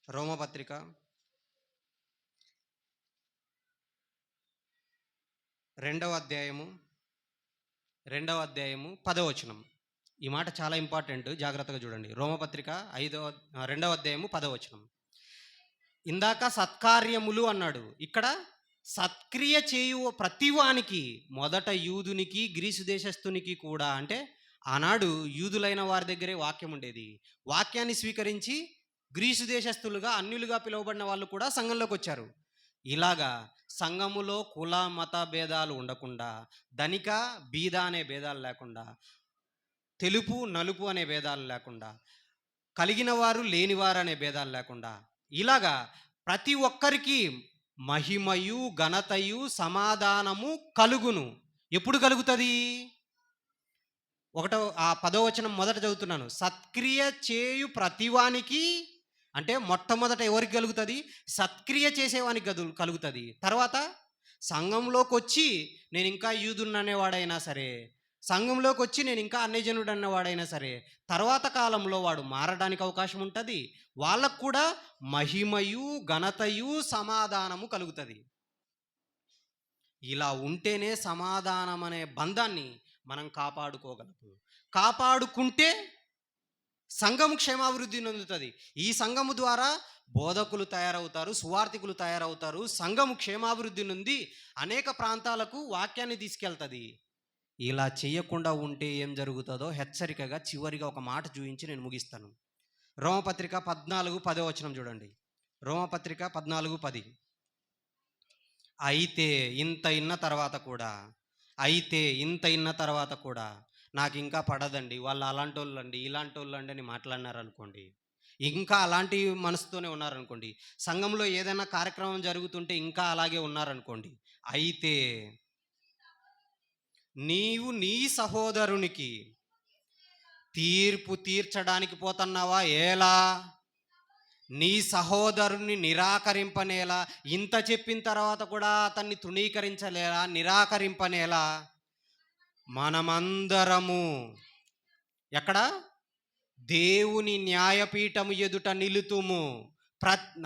రోమపత్రిక రెండవ అధ్యాయము 10వ వచనం. ఈ మాట చాలా ఇంపార్టెంట్, జాగ్రత్తగా చూడండి. రోమపత్రిక 2వ అధ్యాయము 10వ వచనం. ఇందాక సత్కార్యములు అన్నాడు, ఇక్కడ సత్క్రియ చేయు ప్రతివానికి, మొదట యూదునికి గ్రీసు దేశస్థునికి కూడా. అంటే ఆనాడు యూదులైన వారి దగ్గరే వాక్యం ఉండేది. వాక్యాన్ని స్వీకరించి గ్రీసు దేశస్థులుగా, అన్యులుగా పిలువబడిన వాళ్ళు కూడా సంఘంలోకి వచ్చారు. ఇలాగా సంఘములో కుల మత భేదాలు ఉండకుండా, ధనిక బీద అనే భేదాలు లేకుండా, తెలుపు నలుపు అనే భేదాలు లేకుండా, కలిగిన వారు లేనివారు అనే భేదాలు లేకుండా, ఇలాగా ప్రతి ఒక్కరికి మహిమయు ఘనతయు సమాధానము కలుగును. ఎప్పుడు కలుగుతుంది? ఆ 10వ వచనం మొదట చదువుతున్నాను. సత్క్రియ చేయు ప్రతివానికి, అంటే మొట్టమొదట ఎవరికి కలుగుతుంది? సత్క్రియ చేసేవానికి కలుగుతుంది. తర్వాత సంఘంలోకి వచ్చి నేను ఇంకా యూదుని అనేవాడైనా సరే, సంఘంలోకి వచ్చి నేను ఇంకా అన్యజనుడు అన్నవాడైనా సరే, తర్వాత కాలంలో వాడు మారడానికి అవకాశం ఉంటుంది. వాళ్ళకు కూడా మహిమయు ఘనతయు సమాధానము కలుగుతుంది. ఇలా ఉంటేనే సమాధానం అనే బంధాన్ని మనం కాపాడుకోగలము. కాపాడుకుంటే సంఘము క్షేమాభివృద్ధి నొందుతుంది. ఈ సంఘము ద్వారా బోధకులు తయారవుతారు, సువార్థికులు తయారవుతారు. సంఘము క్షేమాభివృద్ధి నుండి అనేక ప్రాంతాలకు వాక్యాన్ని తీసుకెళ్తుంది. ఇలా చేయకుండా ఉంటే ఏం జరుగుతుందో హెచ్చరికగా చివరిగా ఒక మాట చూపించి నేను ముగిస్తాను. రోమపత్రిక 14:10 వచనం చూడండి. రోమపత్రిక 14:10. అయితే ఇంత ఇన్న తర్వాత కూడా నాకు ఇంకా పడదండి, వాళ్ళు అలాంటి వాళ్ళు అండి, ఇలాంటి వాళ్ళు అండి అని మాట్లాడినారనుకోండి, ఇంకా అలాంటి మనసుతోనే ఉన్నారనుకోండి, సంఘంలో ఏదైనా కార్యక్రమం జరుగుతుంటే ఇంకా అలాగే ఉన్నారనుకోండి, అయితే నీవు నీ సహోదరునికి తీర్పు తీర్చడానికి పోతున్నావా? ఎలా? నీ సహోదరుని నిరాకరింపనేలా? ఇంత చెప్పిన తర్వాత కూడా అతన్ని తృణీకరించలేలా, నిరాకరింపనేలా? మనమందరము ఎక్కడ? దేవుని న్యాయపీఠము ఎదుట నిలుతుము.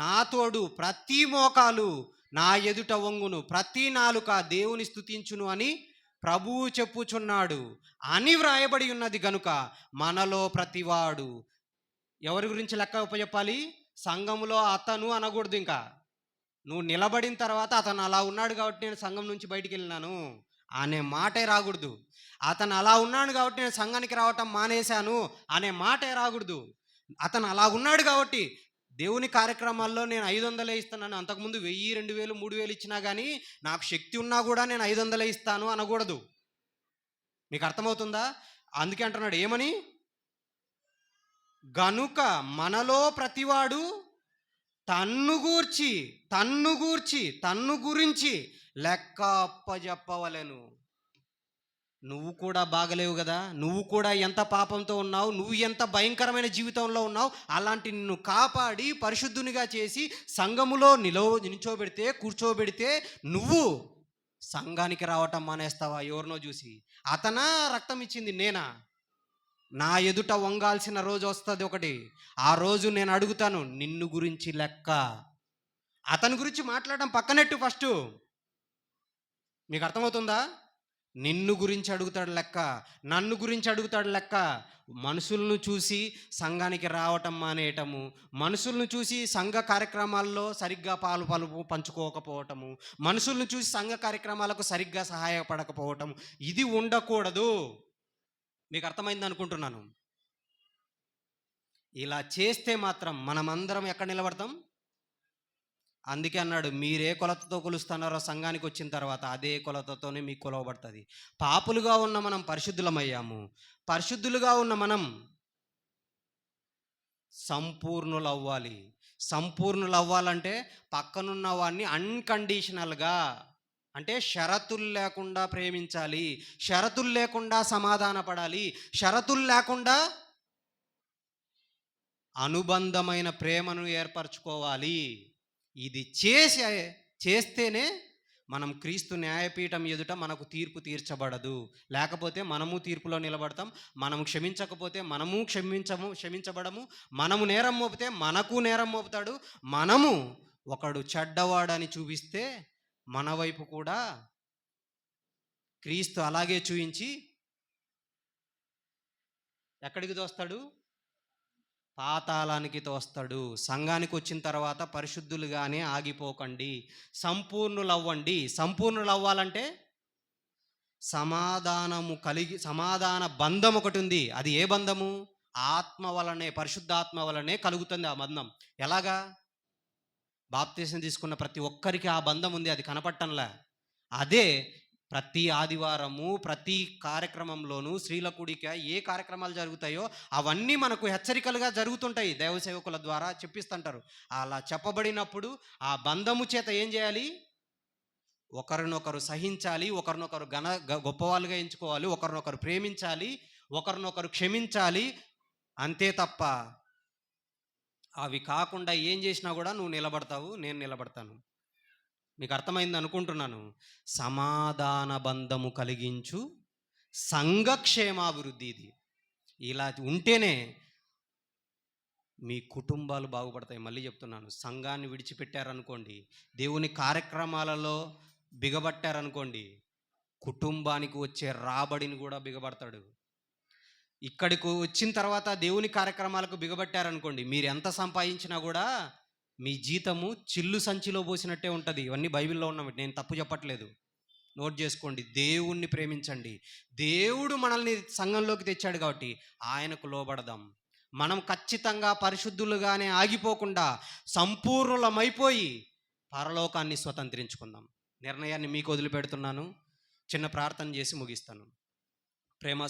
నా తోడు ప్రతి మోకాలు నా ఎదుట వంగును, ప్రతి నాలుక దేవుని స్తుతించును అని ప్రభువు చెప్పుచున్నాడు అని వ్రాయబడి ఉన్నది. గనుక మనలో ప్రతివాడు ఎవరి గురించి లెక్క చెప్పాలి? సంఘంలో అతను అనకూడదు. ఇంకా నువ్వు నిలబడిన తర్వాత అతను అలా ఉన్నాడు కాబట్టి నేను సంఘం నుంచి బయటికి వెళ్ళినాను అనే మాటే రాకూడదు. అతను అలా ఉన్నాడు కాబట్టి నేను సంఘానికి రావటం మానేశాను అనే మాటే రాకూడదు. అతను అలా ఉన్నాడు కాబట్టి దేవుని కార్యక్రమాల్లో నేను 500 ఇస్తున్నాను, అంతకుముందు 1000, 2000, 3000 ఇచ్చినా కానీ నాకు శక్తి ఉన్నా కూడా నేను 500 ఇస్తాను అనకూడదు. మీకు అర్థమవుతుందా? అందుకే అంటున్నాడు ఏమని? గనుక మనలో ప్రతివాడు తన్ను గురించి లెక్క అప్పజెప్పవలెను. నువ్వు కూడా బాగలేవు కదా, నువ్వు కూడా ఎంత పాపంతో ఉన్నావు, నువ్వు ఎంత భయంకరమైన జీవితంలో ఉన్నావు, అలాంటి నిన్ను కాపాడి పరిశుద్ధునిగా చేసి సంఘములో నిల్చోబెడితే, కూర్చోబెడితే నువ్వు సంఘానికి రావటం మానేస్తావా? ఎవరినో చూసి? అతనా రక్తం ఇచ్చింది నేనా? నా ఎదుట వంగాల్సిన రోజు వస్తుంది ఒకటి. ఆ రోజు నేను అడుగుతాను నిన్ను గురించి లెక్క. అతని గురించి మాట్లాడడం పక్కనెట్టు, ఫస్ట్ మీకు అర్థమవుతుందా? నిన్ను గురించి అడుగుతాడు లెక్క, నన్ను గురించి అడుగుతాడు లెక్క. మనుషులను చూసి సంఘానికి రావటం మానేయటము, మనుషులను చూసి సంఘ కార్యక్రమాల్లో సరిగ్గా పాలు పంచుకోకపోవటము, మనుషులను చూసి సంఘ కార్యక్రమాలకు సరిగ్గా సహాయపడకపోవటం, ఇది ఉండకూడదు. మీకు అర్థమైంది అనుకుంటున్నాను. ఇలా చేస్తే మాత్రం మనమందరం ఎక్కడ నిలబడతాం? అందుకే అన్నాడు మీరే కొలతతో కొలుస్తున్నారో సంఘానికి వచ్చిన తర్వాత అదే కొలతతోనే మీకు కొలవబడుతుంది. పాపులుగా ఉన్న మనం పరిశుద్ధులమయ్యాము. పరిశుద్ధులుగా ఉన్న మనం సంపూర్ణులు అవ్వాలంటే పక్కనున్న వాడిని అన్కండిషనల్గా, అంటే షరతులు లేకుండా ప్రేమించాలి, షరతులు లేకుండా సమాధాన పడాలి, షరతులు లేకుండా అనుబంధమైన ప్రేమను ఏర్పరచుకోవాలి. ఇది చేస్తేనే మనం క్రీస్తు న్యాయపీఠం ఎదుట మనకు తీర్పు తీర్చబడదు. లేకపోతే మనము తీర్పులో నిలబడతాం. మనము క్షమించకపోతే మనము క్షమించబడము. మనము నేరం మోపితే మనకు నేరం మోపుతాడు. మనము ఒకడు చెడ్డవాడని చూపిస్తే మన వైపు కూడా క్రీస్తు అలాగే చూయించి ఎక్కడికి తోస్తాడు? పాతాళానికి తోస్తాడు. సంఘానికి వచ్చిన తర్వాత పరిశుద్ధులుగానే ఆగిపోకండి, సంపూర్ణులవ్వండి. సంపూర్ణులవ్వాలంటే సమాధాన బంధం ఒకటి ఉంది. అది ఏ బంధము? ఆత్మ వలనే, పరిశుద్ధాత్మ వలనే కలుగుతుంది ఆ బంధం. ఎలాగా? బాప్తీసం తీసుకున్న ప్రతి ఒక్కరికి ఆ బంధం ఉంది, అది కనపట్టంలే. అదే ప్రతి ఆదివారము, ప్రతి కార్యక్రమంలోనూ స్త్రీల కూడిక ఏ కార్యక్రమాలు జరుగుతాయో అవన్నీ మనకు హెచ్చరికలుగా జరుగుతుంటాయి. దైవ సేవకుల ద్వారా చెప్పిస్తుంటారు. అలా చెప్పబడినప్పుడు ఆ బంధము చేత ఏం చేయాలి? ఒకరినొకరు సహించాలి, ఒకరినొకరు గొప్పవాళ్ళుగా ఎంచుకోవాలి, ఒకరినొకరు ప్రేమించాలి, ఒకరినొకరు క్షమించాలి. అంతే తప్ప అవి కాకుండా ఏం చేసినా కూడా నువ్వు నిలబడతావు, నేను నిలబడతాను. మీకు అర్థమైంది అనుకుంటున్నాను. సమాధాన బంధము కలిగించు సంఘక్షేమాభివృద్ధి. ఇది ఇలా ఉంటేనే మీ కుటుంబాలు బాగుపడతాయి. మళ్ళీ చెప్తున్నాను, సంఘాన్ని విడిచిపెట్టారనుకోండి, దేవుని కార్యక్రమాలలో బిగబట్టారనుకోండి, కుటుంబానికి వచ్చే రాబడిని కూడా బిగబడతాడు. ఇక్కడికి వచ్చిన తర్వాత దేవుని కార్యక్రమాలకు బిగబట్టారనుకోండి, మీరు ఎంత సంపాదించినా కూడా మీ జీతము చిల్లు సంచిలో పోసినట్టే ఉంటుంది. ఇవన్నీ బైబిల్లో ఉన్నవి, నేను తప్పు చెప్పట్లేదు, నోట్ చేసుకోండి. దేవుణ్ణి ప్రేమించండి. దేవుడు మనల్ని సంఘంలోకి తెచ్చాడు కాబట్టి ఆయనకు లోబడదాం. మనం ఖచ్చితంగా పరిశుద్ధులుగానే ఆగిపోకుండా సంపూర్ణులమైపోయి పరలోకాన్ని స్వతంత్రించుకుందాం. నిర్ణయాన్ని మీకు వదిలిపెడుతున్నాను. చిన్న ప్రార్థన చేసి ముగిస్తాను. ప్రేమ